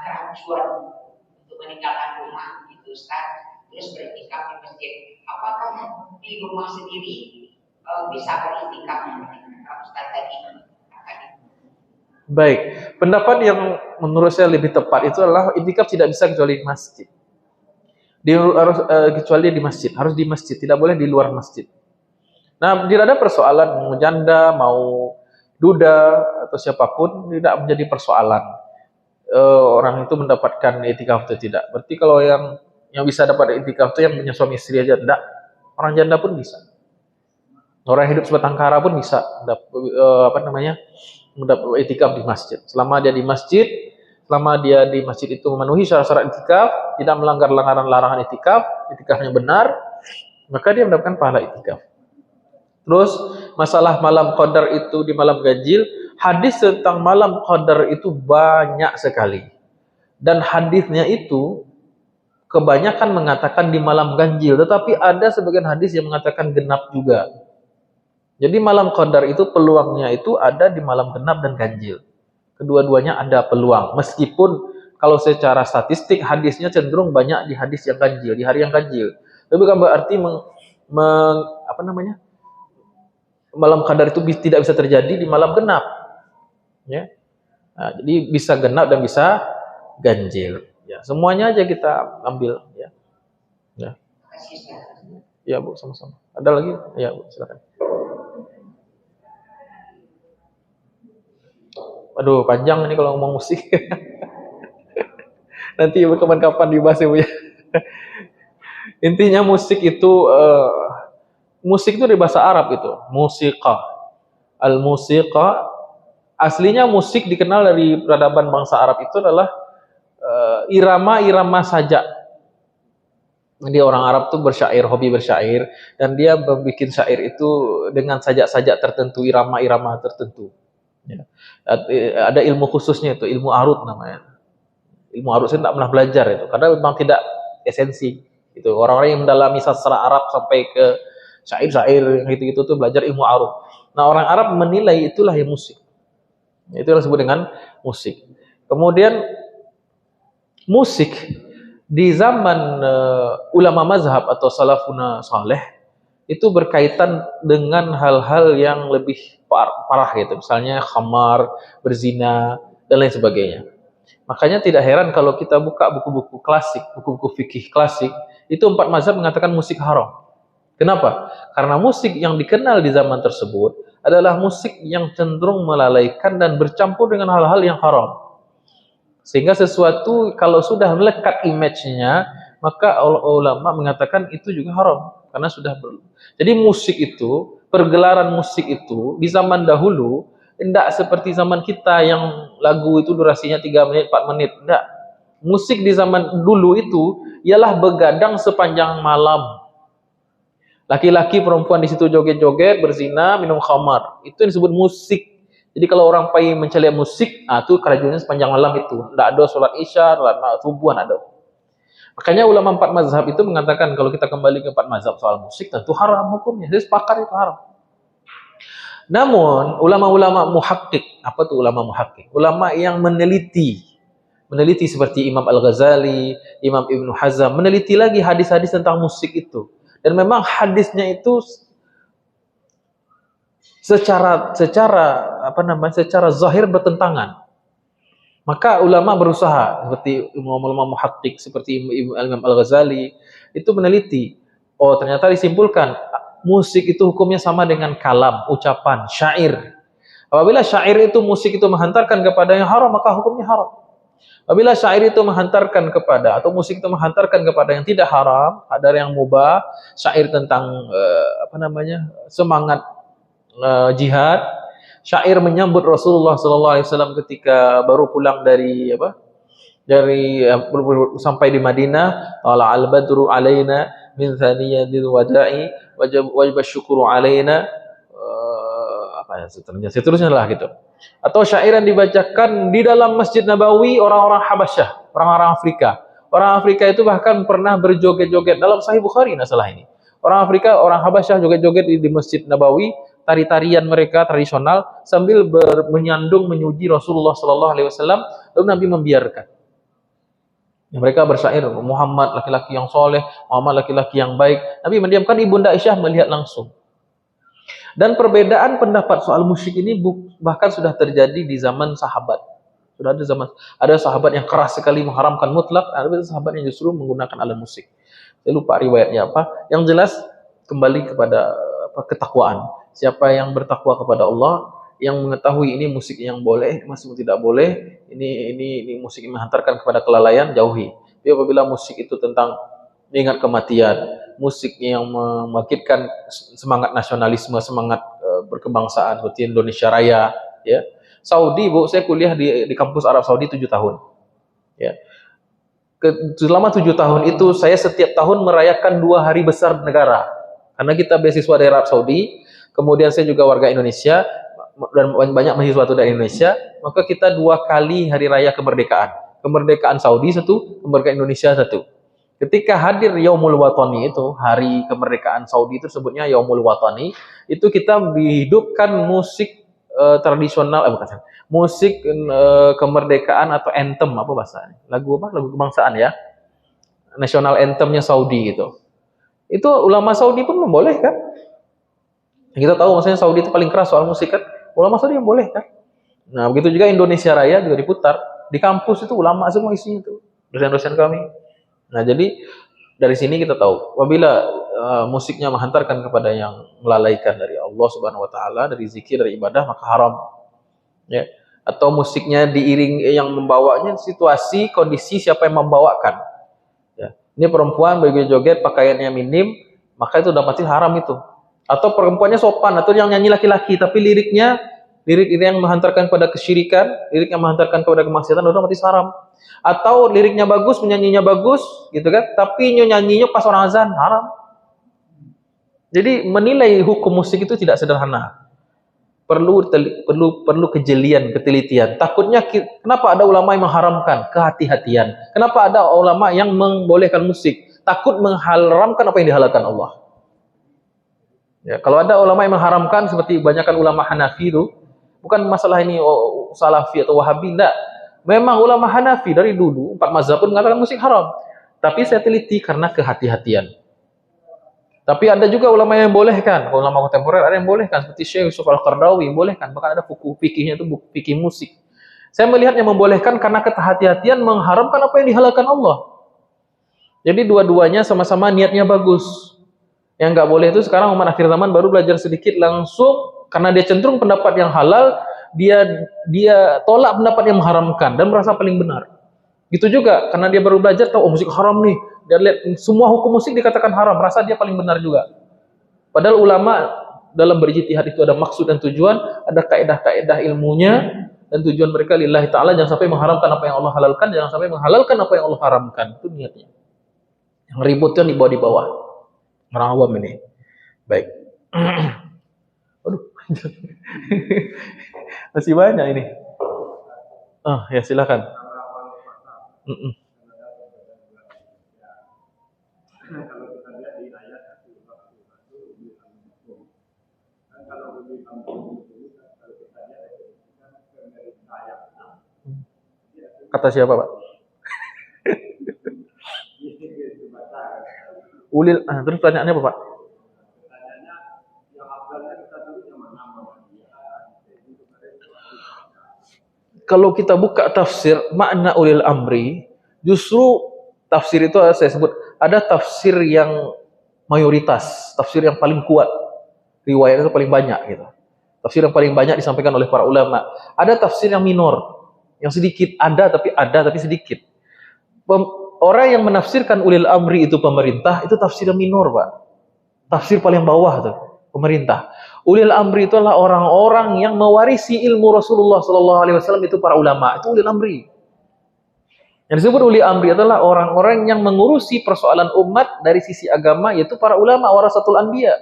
[SPEAKER 4] kerancuan untuk meninggalkan rumah gitu Ustaz, terus beritikaf di masjid. Apakah di rumah sendiri bisa beritikaf Ustaz tadi?
[SPEAKER 2] Baik, pendapat yang menurut saya lebih tepat itu adalah itikaf tidak bisa kecuali di masjid. Kecuali di masjid, harus di masjid, tidak boleh di luar masjid. Nah, tidak ada persoalan mau janda, mau duda atau siapapun tidak menjadi persoalan. Orang itu mendapatkan itikaf atau tidak. Berarti kalau yang bisa dapat itikaf itu yang punya suami istri aja, tidak. Orang janda pun bisa. Orang hidup sebatang kara pun bisa mendapat itikaf di masjid. Selama dia di masjid itu memenuhi syarat-syarat itikaf, tidak melanggar larangan itikaf, itikafnya benar, maka dia mendapatkan pahala itikaf. Terus masalah malam qadar itu di malam ganjil, hadis tentang malam qadar itu banyak sekali. Dan hadisnya itu kebanyakan mengatakan di malam ganjil, tetapi ada sebagian hadis yang mengatakan genap juga. Jadi malam qadar itu peluangnya itu ada di malam genap dan ganjil. Kedua-duanya ada peluang. Meskipun kalau secara statistik hadisnya cenderung banyak di hadis yang ganjil, di hari yang ganjil. Tapi bukan berarti malam qadar itu tidak bisa terjadi di malam genap. Ya. Nah, jadi bisa genap dan bisa ganjil. Ya, semuanya aja kita ambil. Ya. Ya. Ya Bu, sama-sama. Ada lagi? Ya Bu, silakan. Aduh, panjang ini kalau ngomong musik. Nanti kapan-kapan dibahas ya Bu ya. Intinya musik itu dari bahasa Arab itu, musiqa. Al-musiqa aslinya musik dikenal dari peradaban bangsa Arab itu adalah irama-irama sajak. Jadi orang Arab tuh bersyair, hobi bersyair, dan dia membuat syair itu dengan sajak-sajak tertentu, irama-irama tertentu. Ya. Ada ilmu khususnya itu, ilmu arut namanya. Ilmu arut saya tidak pernah belajar itu, karena memang tidak esensi. Itu orang-orang yang mendalami sastra Arab sampai ke syair-syair gitu-gitu tuh belajar ilmu arut. Nah orang Arab menilai itulah yang musik. Itu yang disebut dengan musik. Kemudian musik di zaman ulama mazhab atau salafuna saleh itu berkaitan dengan hal-hal yang lebih parah gitu, misalnya khamar, berzina dan lain sebagainya. Makanya tidak heran kalau kita buka buku-buku klasik, buku-buku fikih klasik, itu 4 mazhab mengatakan musik haram. Kenapa? Karena musik yang dikenal di zaman tersebut adalah musik yang cenderung melalaikan dan bercampur dengan hal-hal yang haram. Sehingga sesuatu kalau sudah melekat image-nya, maka ulama mengatakan itu juga haram. Karena sudah Jadi musik itu, pergelaran musik itu di zaman dahulu Tidak seperti zaman kita yang lagu itu durasinya 3 menit, 4 menit. Tidak. Musik di zaman dulu itu ialah begadang sepanjang malam. Laki-llaki perempuan di situ joget-joget, berzina, minum khamar. Itu yang disebut musik. Jadi kalau orang pergi mencari musik, itu kerajuannya sepanjang malam itu. Tidak ada sholat isya, sholat subuhan ada. Makanya ulama 4 mazhab itu mengatakan kalau kita kembali ke 4 mazhab soal musik tentu haram hukumnya. Jadi sepakat itu haram. Namun ulama-ulama muhakkik, apa tuh ulama muhakkik? Ulama yang meneliti seperti Imam Al-Ghazali, Imam Ibnu Hazm, meneliti lagi hadis-hadis tentang musik itu. Dan memang hadisnya itu secara zahir bertentangan. Maka ulama berusaha seperti ulama muhakkik seperti Imam Al-Ghazali itu meneliti. Oh, ternyata disimpulkan musik itu hukumnya sama dengan kalam, ucapan, syair. Apabila syair itu musik itu menghantarkan kepada yang haram, maka hukumnya haram. Apabila syair itu menghantarkan kepada atau musik itu menghantarkan kepada yang tidak haram, ada yang mubah, syair tentang semangat jihad, syair menyambut Rasulullah SAW ketika baru pulang dari sampai di Madinah, ala al-badru alaina min thaniyadil wada'i wajib syukuru alaina, seterusnya lah gitu. Atau syair yang dibacakan di dalam Masjid Nabawi orang-orang Habasyah, orang-orang Afrika. Orang Afrika itu bahkan pernah berjoget-joget dalam Sahih Bukhari masalah ini. Orang Afrika, orang Habasyah joget-joget di Masjid Nabawi, tari-tarian mereka tradisional sambil menyandung menyuji Rasulullah SAW, lalu Nabi membiarkan. Mereka bersyair, Muhammad laki-laki yang soleh, Muhammad laki-laki yang baik. Nabi mendiamkan, Ibunda Aisyah melihat langsung. Dan perbedaan pendapat soal musik ini bahkan sudah terjadi di zaman sahabat. Sudah ada sahabat yang keras sekali mengharamkan mutlak, ada sahabat yang justru menggunakan alat musik. Saya lupa riwayatnya apa. Yang jelas kembali kepada ketakwaan. Siapa yang bertakwa kepada Allah, yang mengetahui ini musik yang boleh, masih tidak boleh, ini musik yang menghantarkan kepada kelalaian, jauhi. Tapi apabila musik itu tentang mengingat kematian, musik yang membangkitkan semangat nasionalisme, semangat berkebangsaan seperti Indonesia Raya, ya. Saudi, Bu, saya kuliah di kampus Arab Saudi 7 tahun. Ya. Selama 7 tahun itu saya setiap tahun merayakan 2 hari besar negara. Karena kita beasiswa dari Arab Saudi, kemudian saya juga warga Indonesia dan banyak mahasiswa dari Indonesia, maka kita 2 kali hari raya kemerdekaan. Kemerdekaan Saudi 1, kemerdekaan Indonesia 1. Ketika hadir Yaumul Watani itu, hari kemerdekaan Saudi itu sebutnya Yaumul Watani, itu kita dihidupkan musik tradisional, musik kemerdekaan atau anthem, apa bahasanya? Lagu kebangsaan ya. National anthemnya Saudi gitu. Itu ulama Saudi pun membolehkan. Kita tahu maksudnya Saudi itu paling keras soal musik kan. Ulama Saudi membolehkan. Nah, begitu juga Indonesia Raya juga diputar. Di kampus itu ulama semua isinya itu. Dosen-dosen kami. Nah, jadi dari sini kita tahu apabila musiknya menghantarkan kepada yang melalaikan dari Allah Subhanahu wa taala, dari zikir, dari ibadah, maka haram. Ya. Atau musiknya diiring yang membawanya situasi, kondisi siapa yang membawakan. Ya. Ini perempuan joget pakaiannya minim, maka itu udah pasti haram itu. Atau perempuannya sopan, atau yang nyanyi laki-laki tapi lirik yang menghantarkan pada kesyirikan, lirik yang menghantarkan kepada kemaksiatan, udah pasti haram. Atau liriknya bagus, menyanyinya bagus, gitu kan? Tapi nyanyinya pas orang azan, haram. Jadi menilai hukum musik itu tidak sederhana. Perlu kejelian, ketelitian. Takutnya kenapa ada ulama yang mengharamkan? Kehati-hatian. Kenapa ada ulama yang membolehkan musik? Takut mengharamkan apa yang dihalalkan Allah. Ya, kalau ada ulama yang mengharamkan seperti kebanyakan ulama Hanafi itu, bukan masalah ini Salafi atau Wahabi, enggak. Memang ulama Hanafi dari dulu 4 mazhab pun mengatakan musik haram. Tapi saya teliti karena kehati-hatian. Tapi ada juga ulama yang bolehkan. Ulama kontemporer ada yang bolehkan seperti Syekh Yusuf Al-Qardawi bolehkan. Bahkan ada buku fikihnya itu buku fikih musik. Saya melihat yang membolehkan karena kehati-hatian mengharamkan apa yang dihalalkan Allah. Jadi dua-duanya sama-sama niatnya bagus. Yang nggak boleh itu sekarang umat akhir zaman baru belajar sedikit langsung karena dia cenderung pendapat yang halal, dia tolak pendapat yang mengharamkan dan merasa paling benar. Gitu juga karena dia baru belajar tahu musik haram nih, dia lihat semua hukum musik dikatakan haram, merasa dia paling benar juga. Padahal ulama dalam berijtihad itu ada maksud dan tujuan, ada kaidah-kaidah ilmunya, dan tujuan mereka lillahi ta'ala, jangan sampai mengharamkan apa yang Allah halalkan, jangan sampai menghalalkan apa yang Allah haramkan. Itu niatnya. Yang ribut kan di bawah. Orang awam ini. Baik. Aduh. Masih banyak ini. Ya silakan.
[SPEAKER 3] Kalau kita lihat di ayat kalau lebih kalau kita lihat
[SPEAKER 2] Kata siapa, Pak? Terus pertanyaannya apa, Pak? Kalau kita buka tafsir makna ulil amri, justru tafsir itu saya sebut ada tafsir yang mayoritas, tafsir yang paling kuat, riwayat itu paling banyak gitu. Tafsir yang paling banyak disampaikan oleh para ulama. Ada tafsir yang minor, yang sedikit, ada tapi sedikit. Orang yang menafsirkan ulil amri itu pemerintah, itu tafsir yang minor, Pak. Tafsir paling bawah tuh, pemerintah. Ulil amri itu adalah orang-orang yang mewarisi ilmu Rasulullah SAW, itu para ulama, itu ulil amri. Yang disebut ulil amri adalah orang-orang yang mengurusi persoalan umat dari sisi agama, yaitu para ulama, warasatul anbiya.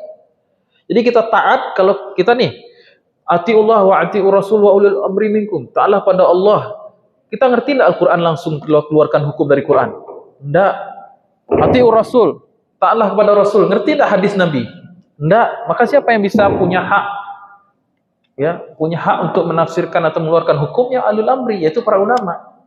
[SPEAKER 2] Jadi kita taat kalau kita nih, atiullah wa atiur rasul wa ulil amri minkum. Taatlah pada Allah. Kita ngerti enggak Al-Quran langsung keluarkan hukum dari Quran? Enggak. Atiur rasul. Taatlah kepada Rasul. Ngerti enggak hadis Nabi? Enggak. Maka siapa yang bisa punya hak? Ya, punya hak untuk menafsirkan atau mengeluarkan hukum yang ulil amri, yaitu para ulama.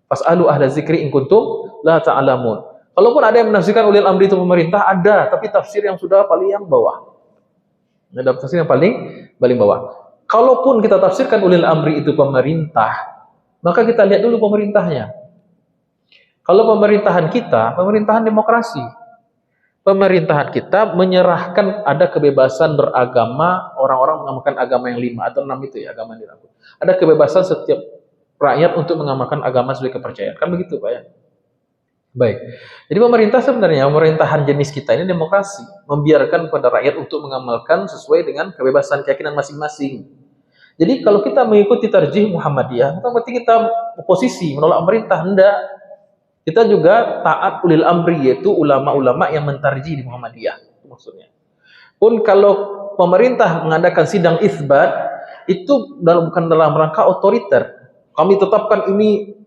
[SPEAKER 2] Fas'alu ahla zikri in kuntum la ta'lamun. Kalaupun ada yang menafsirkan ulil amri itu pemerintah, ada, tapi tafsir yang sudah paling yang bawah. Ada tafsir yang paling bawah. Kalaupun kita tafsirkan ulil amri itu pemerintah, maka kita lihat dulu pemerintahnya. Kalau pemerintahan kita, pemerintahan demokrasi. Pemerintahan kita menyerahkan ada kebebasan beragama, orang-orang mengamalkan agama yang 5 atau 6 itu ya, agama yang dirangkul. Ada kebebasan setiap rakyat untuk mengamalkan agama sebagai kepercayaan. Kan begitu, Pak ya? Baik. Jadi pemerintah sebenarnya, pemerintahan jenis kita ini demokrasi, membiarkan pada rakyat untuk mengamalkan sesuai dengan kebebasan keyakinan masing-masing. Jadi kalau kita mengikuti tarjih Muhammadiyah, bukan berarti kita oposisi, menolak pemerintah, hendak. Kita juga taat ulil amri, yaitu ulama-ulama yang mentarjih di Muhammadiyah, itu maksudnya. Pun kalau pemerintah mengadakan sidang isbat, itu bukan dalam rangka otoriter. Kami tetapkan ini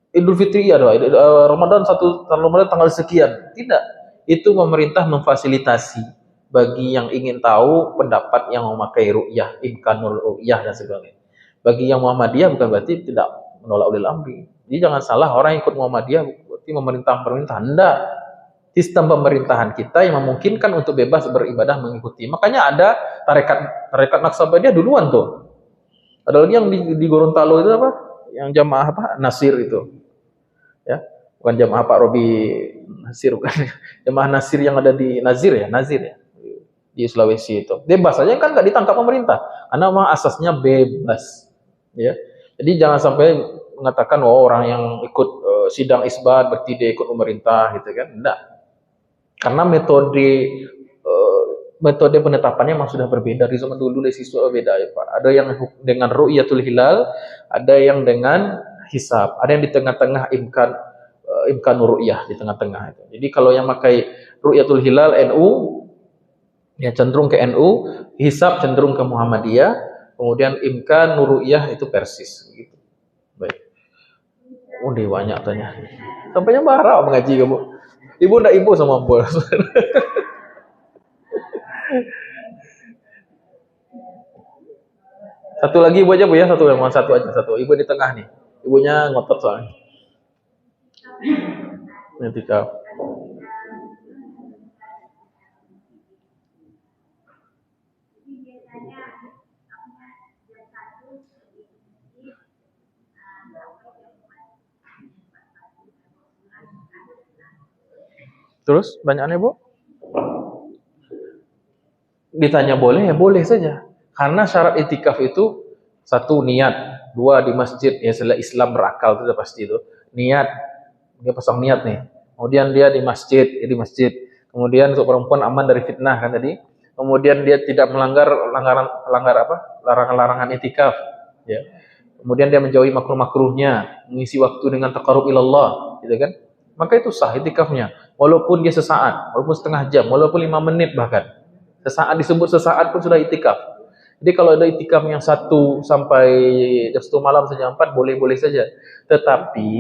[SPEAKER 2] Idul Fitri ya, Ramadan tanggal sekian. Tidak. Itu pemerintah memfasilitasi bagi yang ingin tahu pendapat yang memakai ru'yah, imkanul ru'yah dan sebagainya. Bagi yang Muhammadiyah bukan berarti tidak menolak ulil amri. Jadi jangan salah, orang yang ikut Muhammadiyah berarti memerintah. Enggak. Sistem pemerintahan kita yang memungkinkan untuk bebas beribadah mengikuti. Makanya ada tarekat Naqsabandiyah duluan tuh. Ada lagi yang di Gorontalo itu apa? Yang jamaah apa? Nasir itu. Ya. Bukan jamaah Pak Robi Nasir, bukan. Jamaah Nasir yang ada di Nazir ya. Di Sulawesi itu. Bebas aja kan nggak ditangkap pemerintah. Karena memang asasnya bebas. Ya. Jadi jangan sampai mengatakan orang yang ikut sidang isbat berarti dia ikut pemerintah gitu kan. Enggak. Karena metode penetapannya memang sudah berbeda. Dari zaman dulu dari siswa beda ya Pak. Ada yang dengan ru'yatul hilal, ada yang dengan hisab, ada yang di tengah-tengah imkan ru'yah di tengah-tengah itu. Jadi kalau yang pakai ru'yatul hilal NU ya cenderung ke NU, hisab cenderung ke Muhammadiyah, kemudian imkan ru'yah itu Persis gitu. Baik. Udah banyak tanya. Sampainya marah mengaji kamu. Ibu ndak ibu sama bos. Satu lagi ibu aja Bu ya, satu aja. Ibu di tengah nih. Ibunya ngotot soalnya. Ketika terus banyakannya Bu? Ditanya boleh ya boleh saja. Karena syarat itikaf itu satu niat, dua di masjid ya setelah Islam berakal itu sudah pasti itu. Niat, dia pasang niat nih. Kemudian dia di masjid. Kemudian untuk perempuan aman dari fitnah kan tadi. kemudian dia tidak melanggar larangan-larangan itikaf, ya. Kemudian dia menjauhi makruh-makruhnya, mengisi waktu dengan taqarrub ilallah, gitu kan? Maka itu sah itikafnya, walaupun dia sesaat, walaupun setengah jam, walaupun 5 menit bahkan. Sesaat disebut sesaat pun sudah itikaf. Jadi kalau ada itikaf yang 1 sampai jam 1 malam sampai jam 4 boleh-boleh saja. Tetapi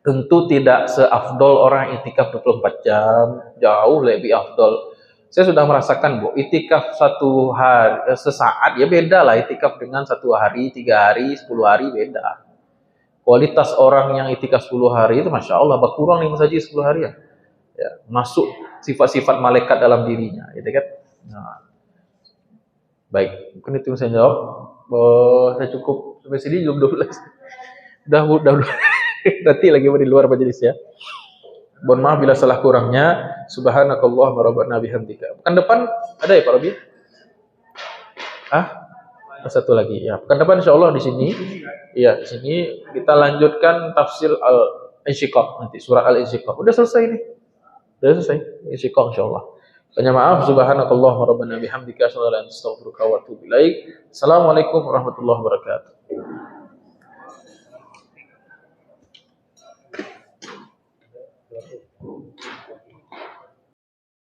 [SPEAKER 2] tentu tidak seafdol orang itikaf 24 jam, jauh lebih afdol. Saya sudah merasakan, Bu, itikaf 1 hari, sesaat, ya beda lah itikaf dengan 1 hari, 3 hari, 10 hari, beda. Kualitas orang yang itikaf 10 hari itu Masya Allah, berkurang nih saja 10 hari ya. Masuk sifat-sifat malaikat dalam dirinya, gitu kan. Nah, baik, mungkin itu yang saya jawab. Saya cukup sampai sini, jam 12. Udah. Nanti lagi di luar majelis ya. Mohon maaf bila salah kurangnya. Subhanakallahumma rabbana bihamdika. Pekan depan ada ya Pak Robi? Satu lagi ya. Pekan depan insyaallah di sini. Iya, di sini kita lanjutkan tafsir Al-Insyiqaq nanti, surat Al-Insyiqaq. Udah selesai nih. Udah selesai. Insyiqaq insyaallah. Banyak maaf. Subhanakallahumma rabbana bihamdika asyhadu an la ilaha illa anta astaghfiruka wa atubu ilaik. Assalamualaikum warahmatullahi wabarakatuh.